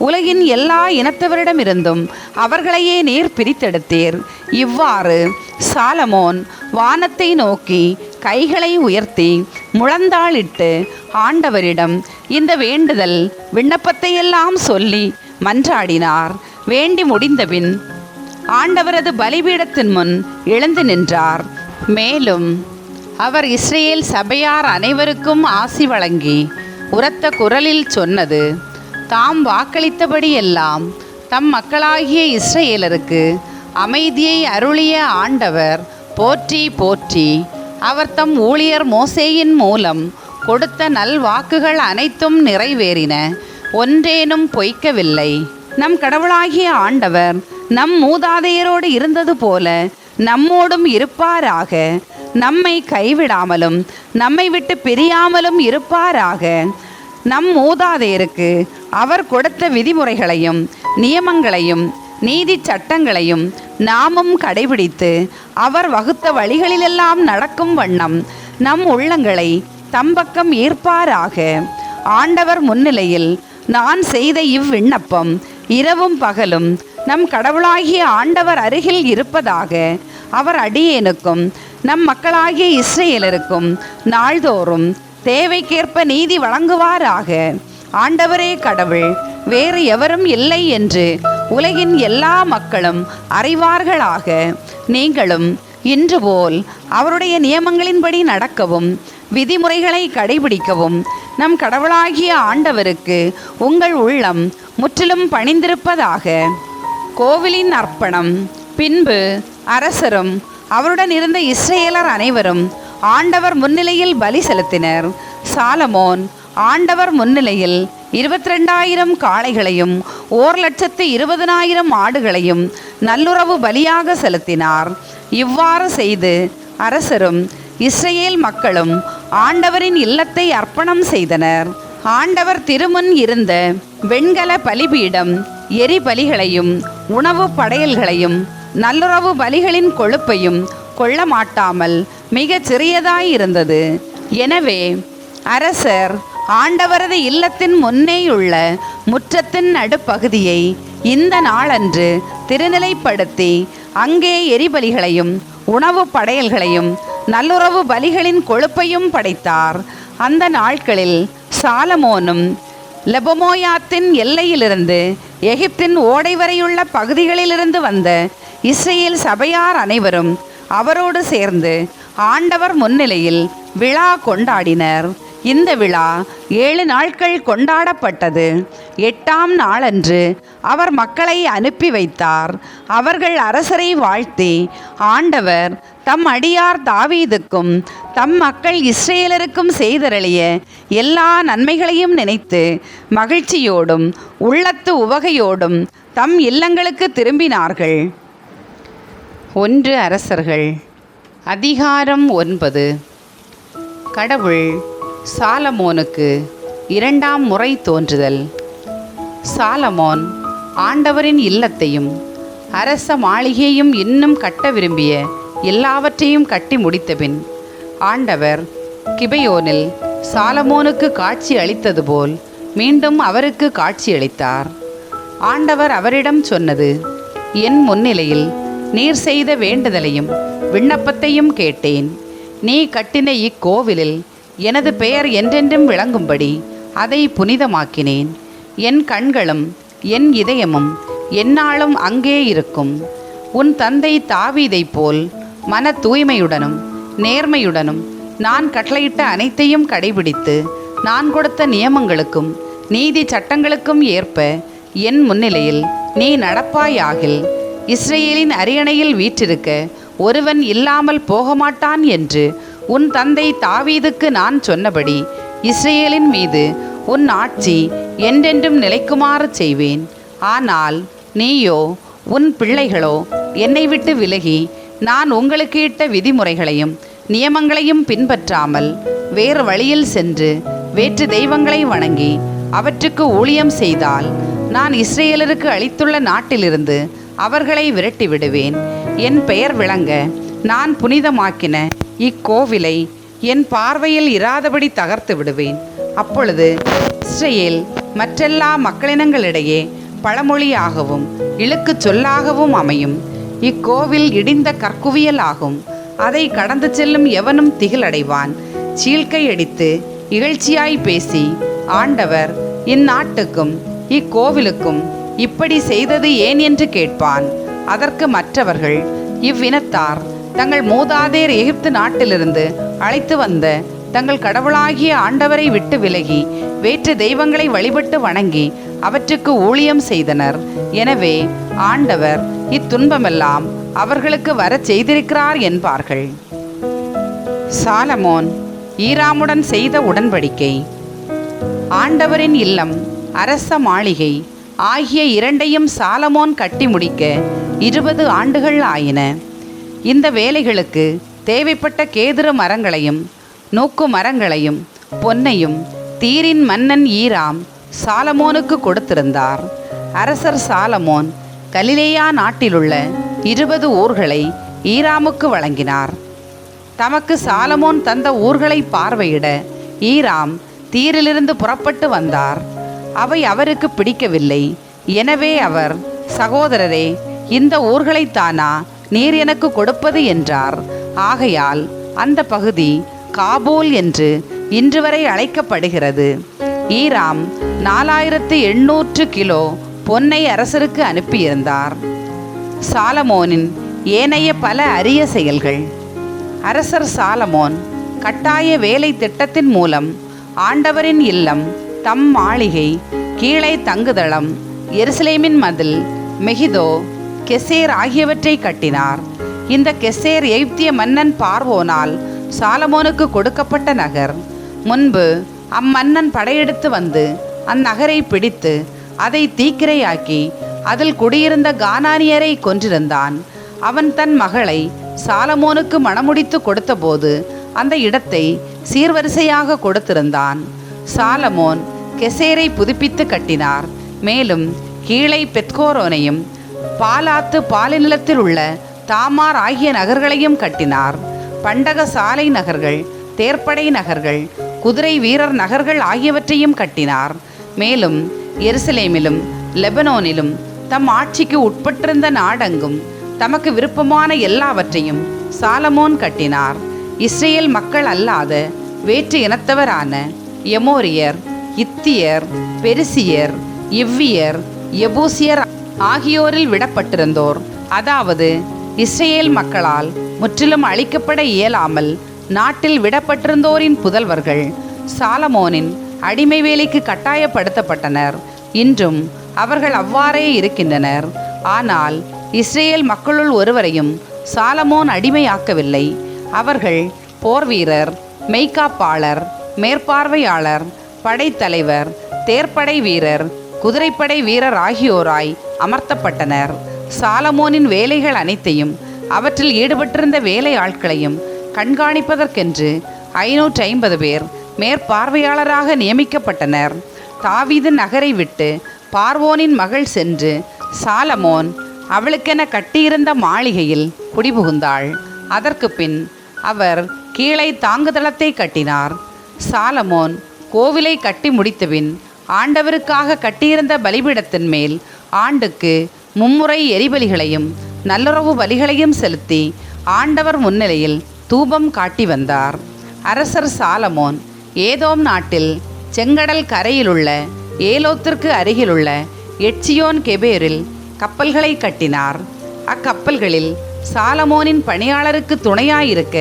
உலகின் எல்லா இனத்தவரிடமிருந்தும் அவர்களையே நீர் பிரித்தெடுத்தீர். இவ்வாறு சாலமோன் வானத்தை நோக்கி கைகளை உயர்த்தி முழந்தாளிட்டு ஆண்டவரிடம் இந்த வேண்டுதல் விண்ணப்பத்தையெல்லாம் சொல்லி மன்றாடினார். வேண்டி முடிந்தபின் ஆண்டவரது பலிபீடத்தின் முன் எழுந்து நின்றார். மேலும் அவர் இஸ்ரேல் சபையார் அனைவருக்கும் ஆசி வழங்கி உரத்த குரலில் சொன்னது: தாம் வாக்களித்தபடி எல்லாம் தம் மக்களாகிய இஸ்ரேலருக்கு அமைதியை அருளிய ஆண்டவர் போற்றி போற்றி. அவர் தம் ஊழியர் மோசேயின் மூலம் கொடுத்த நல்வாக்குகள் அனைத்தும் நிறைவேறின, ஒன்றேனும் பொய்க்கவில்லை. நம் கடவுளாகிய ஆண்டவர் நம் மூதாதையரோடு இருந்தது போல நம்மோடும் இருப்பாராக. நம்மை கைவிடாமலும் நம்மை விட்டு பிரியாமலும் இருப்பாராக. நம் மூதாதையருக்கு அவர் கொடுத்த விதிமுறைகளையும் நியமங்களையும் நீதி சட்டங்களையும் நாமும் கடைபிடித்து அவர் வகுத்த வழிகளிலெல்லாம் நடக்கும் வண்ணம் நம் உள்ளங்களை தம்பக்கம் ஈர்ப்பாராக. ஆண்டவர் முன்னிலையில் நான் செய்த இவ்விண்ணப்பம் இரவும் பகலும் நம் கடவுளாகிய ஆண்டவர் அருகில் இருப்பதாக. அவர் அடியேனுக்கும் நம் மக்களாகிய இஸ்ரேலருக்கும் நாள்தோறும் தேவைக்கேற்ப நீதி வழங்குவாராக. ஆண்டவரே கடவுள், வேறு எவரும் இல்லை என்று உலகின் எல்லா மக்களும் அறிவார்களாக. நீங்களும் இன்று போல் அவருடைய நியமங்களின்படி நடக்கவும் விதிமுறைகளை கடைபிடிக்கவும் நம் கடவுளாகிய ஆண்டவருக்கு உங்கள் உள்ளம் முற்றிலும் பணிந்திருப்பதாக. கோவிலின் அர்ப்பணம். பின்பு அரசரும் அவருடன் இருந்த இஸ்ரேலர் அனைவரும் ஆண்டவர் முன்னிலையில் பலி செலுத்தினர். சாலமோன் ஆண்டவர் முன்னிலையில் 22,000 காளைகளையும் 1,20,000 ஆடுகளையும் நல்லுறவு பலியாக செலுத்தினார். இவ்வாறு செய்து அரசரும் இஸ்ரேல் மக்களும் ஆண்டவரின் இல்லத்தை அர்ப்பணம் செய்தனர். ஆண்டவர் திருமுன் இருந்த வெண்கல பலிபீடம் எரிபலிகளையும் உணவு படையல்களையும் நல்லுறவு பலிகளின் கொழுப்பையும் கொள்ள மாட்டாமல் மிகச் சிறியதாயிருந்தது. எனவே அரசர் ஆண்டவரது இல்லத்தின் முன்னேயுள்ள முற்றத்தின் நடுப்பகுதியை இந்த நாளன்று திருநிலைப்படுத்தி அங்கே எரிபலிகளையும் உணவு படையல்களையும் நல்லுறவு பலிகளின் கொழுப்பையும் படைத்தார். அந்த நாட்களில் சாலமோனும் லெபமோயாத்தின் எல்லையிலிருந்து எகிப்தின் ஓடை வரையுள்ள பகுதிகளிலிருந்து வந்த இஸ்ரேல் சபையார் அனைவரும் அவரோடு சேர்ந்து ஆண்டவர் முன்னிலையில் விழா கொண்டாடினர். இந்த விழா 7 நாட்கள் கொண்டாடப்பட்டது. 8ஆம் நாளன்று அவர் மக்களை அனுப்பி வைத்தார். அவர்கள் அரசரை வாழ்த்தி, ஆண்டவர் தம் அடியார் தாவீதுக்கும் தம் மக்கள் இஸ்ரேலருக்கும் செய்தருளிய எல்லா நன்மைகளையும் நினைத்து மகிழ்ச்சியோடும் உள்ளத்து உவகையோடும் தம் இல்லங்களுக்கு திரும்பினார்கள். 1 அரசர்கள் அதிகாரம் 9. கடவுள் சாலமோனுக்கு 2ஆம் முறை தோன்றுதல். சாலமோன் ஆண்டவரின் இல்லத்தையும் அரச மாளிகையும் இன்னும் கட்ட விரும்பிய எல்லாவற்றையும் கட்டி முடித்தபின் ஆண்டவர் கிபெயோனில் சாலமோனுக்கு காட்சி அளித்தது போல் மீண்டும் அவருக்கு காட்சியளித்தார். ஆண்டவர் அவரிடம் சொன்னது: என் முன்னிலையில் நீர் செய்த வேண்டுதலையும் விண்ணப்பத்தையும் கேட்டேன். நீ கட்டின இக்கோவிலில் எனது பெயர் என்றென்றும் விளங்கும்படி அதை புனிதமாக்கினேன். என் கண்களும் என் இதயமும் எந்நாளும் அங்கே இருக்கும். உன் தந்தை தாவீதைப் போல் மன தூய்மையுடனும் நேர்மையுடனும் நான் கட்டளையிட்ட அனைத்தையும் கடைபிடித்து நான் கொடுத்த நியமங்களுக்கும் நீதி சட்டங்களுக்கும் ஏற்ப என் முன்னிலையில் நீ நடப்பாயாகில் இஸ்ரேலின் அரியணையில் வீற்றிருக்க ஒருவன் இல்லாமல் போகமாட்டான் என்று உன் தந்தை தாவீதுக்கு நான் சொன்னபடி இஸ்ரேலின் மீது உன் ஆட்சி என்றென்றும் நிலைக்குமாறு செய்வேன். ஆனால் நீயோ உன் பிள்ளைகளோ என்னை விட்டு விலகி நான் உங்களுக்கு இட்ட விதிமுறைகளையும் நியமங்களையும் பின்பற்றாமல் வேறு வழியில் சென்று வேற்று தெய்வங்களை வணங்கி அவற்றுக்கு ஊழியம் செய்தால் நான் இஸ்ரேலருக்கு அளித்துள்ள நாட்டிலிருந்து அவர்களை விரட்டி விடுவேன். என் பெயர் விளங்க நான் புனிதமாக்கின இக்கோவிலை என் பார்வையில் இராதபடி தகர்த்து விடுவேன். அப்பொழுது இஸ்ரேல் மற்றெல்லா மக்களினங்களிடையே பழமொழியாகவும் இழுக்கு சொல்லாகவும் அமையும். இக்கோவில் இடிந்த கற்குவியல் ஆகும். அதை கடந்து செல்லும் எவனும் திகிலடைவான். சீழ்க்கையடித்து இகழ்ச்சியாய் பேசி ஆண்டவர் இந்நாட்டுக்கும் இக்கோவிலுக்கும் இப்படி செய்தது ஏன் என்று கேட்பான். அதற்கு மற்றவர்கள், இவ்வினத்தார் தங்கள் மூதாதையர் எகிப்து நாட்டிலிருந்து அழைத்து வந்த தங்கள் கடவுளாகிய ஆண்டவரை விட்டு விலகி வேற்று தெய்வங்களை வழிபட்டு வணங்கி அவற்றுக்கு ஊழியம் செய்தனர். எனவே ஆண்டவர் இத்துன்பமெல்லாம் அவர்களுக்கு வரச் செய்திருக்கிறார் என்பார்கள். சாலமோன் ஈராமுடன் செய்த உடன்படிக்கை. ஆண்டவரின் இல்லம், அரச மாளிகை ஆகிய இரண்டையும் சாலமோன் கட்டி முடிக்க 20 ஆண்டுகள் ஆயின. இந்த வேலைகளுக்கு தேவைப்பட்ட கேதுரு மரங்களையும் நோக்கு மரங்களையும் பொன்னையும் தீரின் மன்னன் ஈராம் சாலமோனுக்கு கொடுத்திருந்தார். அரசர் சாலமோன் கலிலேயா நாட்டிலுள்ள 20 ஊர்களை ஈராமுக்கு வழங்கினார். தமக்கு சாலமோன் தந்த ஊர்களை பார்வையிட ஈராம் தீரிலிருந்து புறப்பட்டு வந்தார். அவை அவருக்கு பிடிக்கவில்லை. எனவே அவர், சகோதரரே, இந்த ஊர்களைத்தானா நீர் எனக்கு கொடுப்பது என்றார். ஆகையால் அந்த பகுதி காபூல் என்று இன்று வரை அழைக்கப்படுகிறது. ஈராம் 4800 கிலோ பொன்னை அரசருக்கு அனுப்பியிருந்தார். சாலமோனின் ஏனைய பல அரிய செயல்கள். அரசர் சாலமோன் கட்டாய வேலை திட்டத்தின் மூலம் ஆண்டவரின் இல்லம், தம் மாளிகை, கீழே தங்குதளம், எருசலேமின் மதில், மெகிதோ, கெசேர் ஆகியவற்றை கட்டினார். இந்த கெசேர் எகிப்திய மன்னன் பார்வோனால் சாலமோனுக்கு கொடுக்கப்பட்ட நகர். முன்பு அம்மன்னன் படையெடுத்து வந்து அந்நகரை பிடித்து அதை தீக்கிரையாக்கி அதில் குடியிருந்த கானானியரை கொன்றிருந்தான். அவன் தன் மகளை சாலமோனுக்கு மணமுடித்து கொடுத்தபோது அந்த இடத்தை சீர்வரிசையாக கொடுத்திருந்தான். சாலமோன் கெசேரை புதுப்பித்து கட்டினார். மேலும் கீழே பெத்கோரோனையும் பாலாத்து பாலிநிலத்தில் உள்ள தாமார் ஆகிய நகர்களையும் கட்டினார். பண்டக சாலை நகர்கள், தேர்ப்படை நகர்கள், குதிரை வீரர் நகர்கள் ஆகியவற்றையும் கட்டினார். மேலும் எருசலேமிலும் லெபனோனிலும் தம் ஆட்சிக்கு உட்பட்டிருந்த நாடெங்கும் தமக்கு விருப்பமான எல்லாவற்றையும் சாலமோன் கட்டினார். இஸ்ரேல் மக்கள் அல்லாத வேற்று இனத்தவரான எமோரியர், இத்தியர், பெரிசியர், எவ்வியர், எபூசியர் ஆகியோரில் விடப்பட்டிருந்தோர், அதாவது இஸ்ரேல் மக்களால் முற்றிலும் அழிக்கப்பட இயலாமல் நாட்டில் விடப்பட்டிருந்தோரின் புதல்வர்கள் சாலமோனின் அடிமை வேலைக்கு கட்டாயப்படுத்தப்பட்டனர். இன்றும் அவர்கள் அவ்வாறே இருக்கின்றனர். ஆனால் இஸ்ரேல் மக்களுள் ஒருவரையும் சாலமோன் அடிமையாக்கவில்லை. அவர்கள் போர்வீரர், மெய்காப்பாளர், மேற்பார்வையாளர், படைத்தலைவர், தேர்ப்படை வீரர், குதிரைப்படை வீரர் ஆகியோராய் அமர்த்தப்பட்டனர். சாலமோனின் வேலைகள் அனைத்தையும் அவற்றில் ஈடுபட்டிருந்த வேலை ஆட்களையும் கண்காணிப்பதற்கென்று 550 பேர் மேற்பார்வையாளராக நியமிக்கப்பட்டனர். தாவீது நகரை விட்டு பார்வோனின் மகள் சென்று சாலமோன் அவளுக்கென கட்டியிருந்த மாளிகையில் குடிபுகுந்தாள். அதற்கு பின் அவர் கீழே தாங்குதளத்தை கட்டினார். சாலமோன் கோவிலை கட்டி முடித்தபின் ஆண்டவருக்காக கட்டியிருந்த பலிபீடத்தின் மேல் ஆண்டுக்கு 3 முறை எரிபலிகளையும் நல்லுறவு பலிகளையும் செலுத்தி ஆண்டவர் முன்னிலையில் தூபம் காட்டி வந்தார். அரசர் சாலமோன் ஏதோம் நாட்டில் செங்கடல் கரையிலுள்ள ஏலோத்திற்கு அருகிலுள்ள எட்சியோன் கெபேரில் கப்பல்களை கட்டினார். அக்கப்பல்களில் சாலமோனின் பணியாளருக்கு துணையாயிருக்க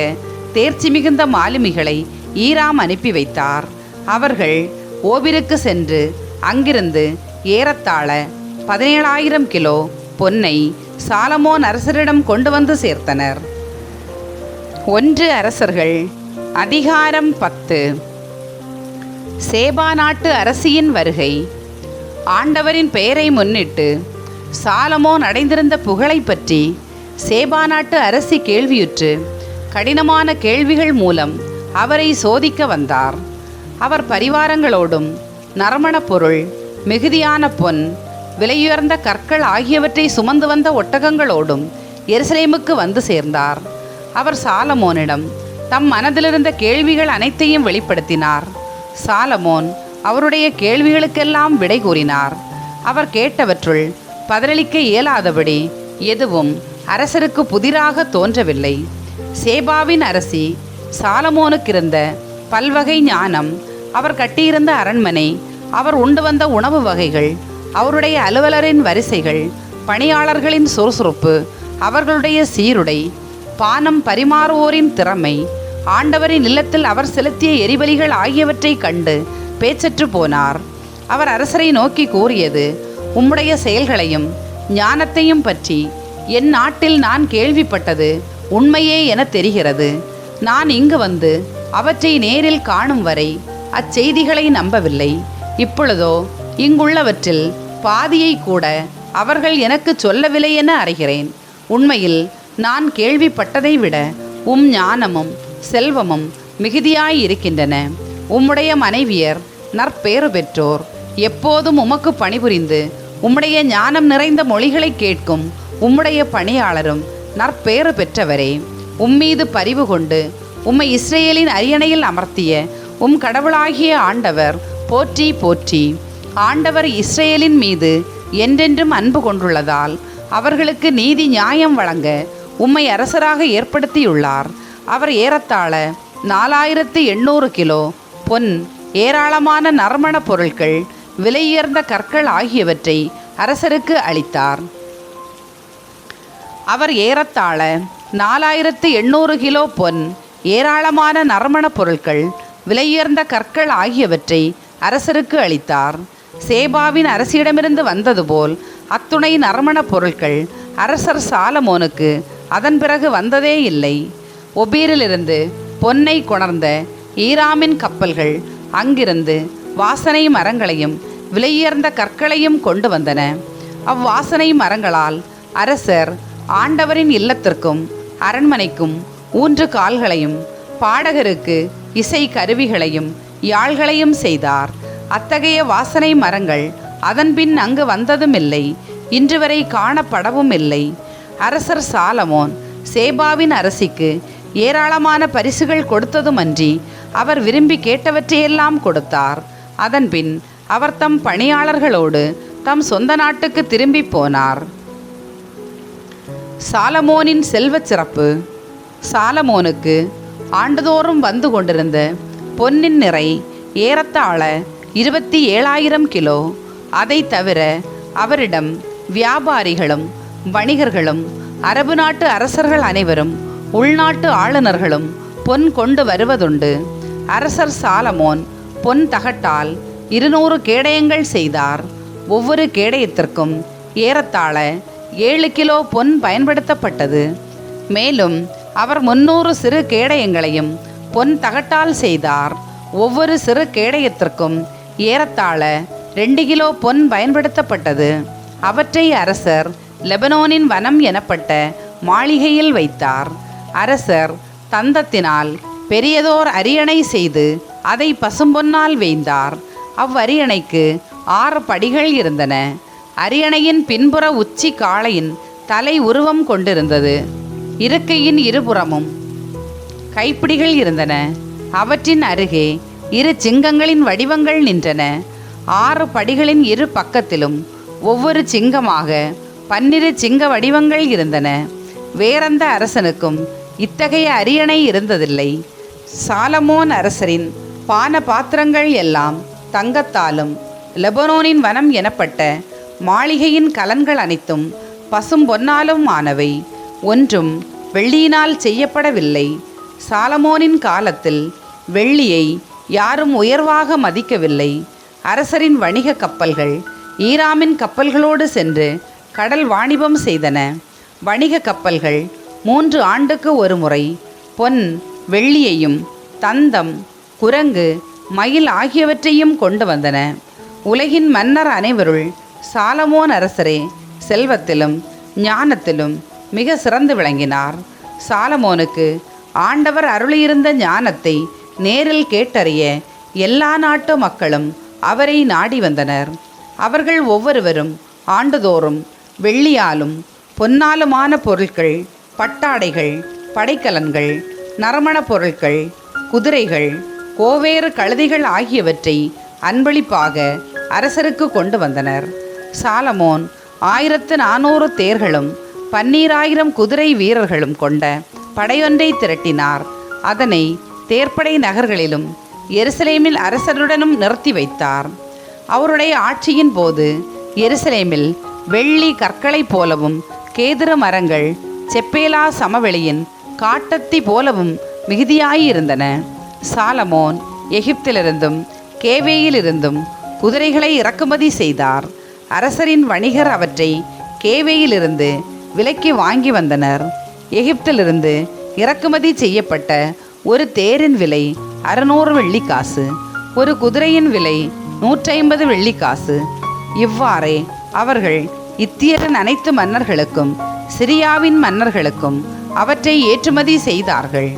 தேர்ச்சி மிகுந்த மாலுமிகளை ஈராம் அனுப்பி வைத்தார். அவர்கள் ஓபிருக்கு சென்று அங்கிருந்து ஏறத்தாழ 17,000 கிலோ பொன்னை சாலமோன் அரசரிடம் கொண்டு வந்து சேர்த்தனர். 1 அரசர்கள் அதிகாரம் 10. சேபா நாட்டு அரசியின் வருகை. ஆண்டவரின் பெயரை முன்னிட்டு சாலமோன் அடைந்திருந்த புகழை பற்றி சேபா நாட்டு அரசி கேள்வியுற்று கடினமான கேள்விகள் மூலம் அவரை சோதிக்க வந்தார். அவர் பரிவாரங்களோடும் நறுமணப் பொருள், மிகுதியான பொன், விலையுயர்ந்த கற்கள் ஆகியவற்றை சுமந்து வந்த ஒட்டகங்களோடும் எருசலேமுக்கு வந்து சேர்ந்தார். அவர் சாலமோனிடம் தம் மனதிலிருந்த கேள்விகள் அனைத்தையும் வெளிப்படுத்தினார். சாலமோன் அவருடைய கேள்விகளுக்கெல்லாம் விடை கூறினார். அவர் கேட்டவற்றுள் பதிலளிக்க இயலாதபடி எதுவும் அரசருக்கு புதிராக தோன்றவில்லை. சேபாவின் அரசி சாலமோனுக்கிருந்த பல்வகை ஞானம், அவர் கட்டியிருந்த அரண்மனை, அவர் உண்டு வந்த உணவு வகைகள், அவருடைய அலுவலரின் வரிசைகள், பணியாளர்களின் சுறுசுறுப்பு, அவர்களுடைய சீருடை, பானம் பரிமாறுவோரின் திறமை, ஆண்டவரின் இல்லத்தில் அவர் செலுத்திய எரிபலிகள் ஆகியவற்றை கண்டு பேச்சற்று போனார். அவர் அரசரை நோக்கி கூறியது, உம்முடைய செயல்களையும் ஞானத்தையும் பற்றி என் நாட்டில் நான் கேள்விப்பட்டது உண்மையே என தெரிகிறது. நான் இங்கு வந்து அவற்றை நேரில் காணும் வரை அச்செய்திகளை நம்பவில்லை. இப்பொழுதோ இங்குள்ளவற்றில் பாதியை கூட அவர்கள் எனக்கு சொல்லவில்லை என அறிகிறேன். உண்மையில் நான் கேள்விப்பட்டதை விட உம் ஞானமும் செல்வமும் மிகுதியாயிருக்கின்றன. உம்முடைய மனைவியர் நற்பேறு பெற்றோர். எப்போதும் உமக்கு பணிபுரிந்து உம்முடைய ஞானம் நிறைந்த மொழிகளை கேட்கும் உம்முடைய பணியாளரும் நற்பேறு பெற்றவரே. உம்மீது பரிவு கொண்டு உம்மை இஸ்ரேலின் அரியணையில் அமர்த்திய உம் கடவுளாகிய ஆண்டவர் போற்றி போற்றி. ஆண்டவர் இஸ்ரேலின் மீது என்றென்றும் அன்பு கொண்டுள்ளதால் அவர்களுக்கு நீதி நியாயம் வழங்க உம்மை அரசராக ஏற்படுத்தியுள்ளார். அவர் ஏறத்தாழ 4800 கிலோ பொன், ஏராளமான நறுமண பொருட்கள், விலையுயர்ந்த கற்கள் ஆகியவற்றை அரசருக்கு அளித்தார். அவர் ஏறத்தாழ 4800 கிலோ பொன், ஏராளமான நறுமண பொருட்கள், விலையுயர்ந்த கற்கள் ஆகியவற்றை அரசருக்கு அளித்தார். சேபாவின் அரசியிடமிருந்து வந்தது போல் அத்துணை நறுமண பொருட்கள் அரசர் சாலமோனுக்கு அதன் பிறகு வந்ததே இல்லை. ஒபீரிலிருந்து பொன்னை கொணர்ந்த ஈராமின் கப்பல்கள் அங்கிருந்து வாசனை மரங்களையும் விலையுயர்ந்த கற்களையும் கொண்டு வந்தன. அவ்வாசனை மரங்களால் அரசர் ஆண்டவரின் இல்லத்திற்கும் அரண்மனைக்கும் ஊன்று கால்களையும் பாடகருக்கு இசை கருவிகளையும் யாழ்களையும் செய்தார். அத்தகைய வாசனை மரங்கள் அதன்பின் அங்கு வந்ததும் இல்லை, இன்று வரை காணப்படவும் இல்லை. அரசர் சாலமோன் சேபாவின் அரசிக்கு ஏராளமான பரிசுகள் கொடுத்ததுமன்றி அவர் விரும்பி கேட்டவற்றையெல்லாம் கொடுத்தார். அதன்பின் அவர் தம் பணியாளர்களோடு தம் சொந்த நாட்டுக்கு திரும்பி போனார். சாலமோனின் செல்வச் சிறப்பு. சாலமோனுக்கு ஆண்டுதோறும் வந்து கொண்டிருந்த பொன்னின் நிறை ஏறத்தாழ 27,000 கிலோ. அதை தவிர அவரிடம் வியாபாரிகளும் வணிகர்களும் அரபு நாட்டு அரசர்கள் அனைவரும் உள்நாட்டு ஆளுநர்களும் பொன் கொண்டு வருவதுண்டு. அரசர் சாலமோன் பொன் தகட்டால் 200 கேடயங்கள் செய்தார். ஒவ்வொரு கேடயத்திற்கும் ஏறத்தாழ 7 கிலோ பொன் பயன்படுத்தப்பட்டது. மேலும் அவர் 300 சிறு கேடயங்களையும் பொன் தகட்டால் செய்தார். ஒவ்வொரு சிறு கேடயத்திற்கும் ஏறத்தாழ 2 கிலோ பொன் பயன்படுத்தப்பட்டது. அவற்றை அரசர் லெபனோனின் வனம் எனப்பட்ட மாளிகையில் வைத்தார். அரசர் தந்தத்தினால் பெரியதோர் அரியணை செய்து அதை பசும்பொன்னால் வேய்ந்தார். அவ்வரியணைக்கு 6 படிகள் இருந்தன. அரியணையின் பின்புற உச்சி காளையின் தலை உருவம் கொண்டிருந்தது. இருக்கையின் இருபுறமும் கைப்பிடிகள் இருந்தன. அவற்றின் அருகே 2 சிங்கங்களின் வடிவங்கள் நின்றன. 6 படிகளின் இரு பக்கத்திலும் ஒவ்வொரு சிங்கமாக 12 சிங்க வடிவங்கள் இருந்தன. வேறெந்த அரசனுக்கும் இத்தகைய அரியணை இருந்ததில்லை. சாலமோன் அரசரின் பான பாத்திரங்கள் எல்லாம் தங்கத்தாலும் லெபனோனின் வனம் எனப்பட்ட மாளிகையின் கலன்கள் அனைத்தும் பசும் பொன்னாலும் ஆனவை. ஒன்றும் வெள்ளியினால் செய்யப்படவில்லை. சாலமோனின் காலத்தில் வெள்ளியை யாரும் உயர்வாக மதிக்கவில்லை. அரசரின் வணிக கப்பல்கள் ஈராமின் கப்பல்களோடு சென்று கடல் வாணிபம் செய்தன. வணிக கப்பல்கள் 3 ஆண்டுக்கு ஒரு முறை பொன், வெள்ளியையும் தந்தம், குரங்கு, மயில் ஆகியவற்றையும் கொண்டு வந்தன. உலகின் மன்னர் அனைவருள் சாலமோன் அரசரே செல்வத்திலும் ஞானத்திலும் மிக சிறந்து விளங்கினார். சாலமோனுக்கு ஆண்டவர் அருளியிருந்த ஞானத்தை நேரில் கேட்டறிய எல்லா நாட்டு மக்களும் அவரை நாடி வந்தனர். அவர்கள் ஒவ்வொருவரும் ஆண்டுதோறும் வெள்ளியாலும் பொன்னாலுமான பொருட்கள், பட்டாடைகள், படைக்கலன்கள், நறுமண பொருட்கள், குதிரைகள், கோவேறு கழுதைகள் ஆகியவற்றை அன்பளிப்பாக அரசருக்கு கொண்டு வந்தனர். சாலமோன் 1400 தேர்களும் 12,000 குதிரை வீரர்களும் கொண்ட படையொன்றை திரட்டினார். அதனை தேர்ப்படை நகர்களிலும் எருசலேமில் அரசருடனும் நிறுத்தி வைத்தார். அவருடைய ஆட்சியின் போது எருசலேமில் வெள்ளி கற்களைப் போலவும் கேதுரு மரங்கள் செப்பேலா சமவெளியின் காட்டத்தி போலவும் மிகுதியாயிருந்தன. சாலமோன் எகிப்திலிருந்தும் கேவேயிலிருந்தும் குதிரைகளை இறக்குமதி செய்தார். அரசரின் வணிகர் அவற்றை கேவேயிலிருந்து விலைக்கு வாங்கி வந்தனர். எகிப்திலிருந்து இறக்குமதி செய்யப்பட்ட ஒரு தேரின் விலை 600 வெள்ளிக்காசு, ஒரு குதிரையின் விலை 150 வெள்ளிக்காசு. இவ்வாறே அவர்கள் இத்தியரின் அனைத்து மன்னர்களுக்கும் சிரியாவின் மன்னர்களுக்கும் அவற்றை ஏற்றுமதி செய்தார்கள்.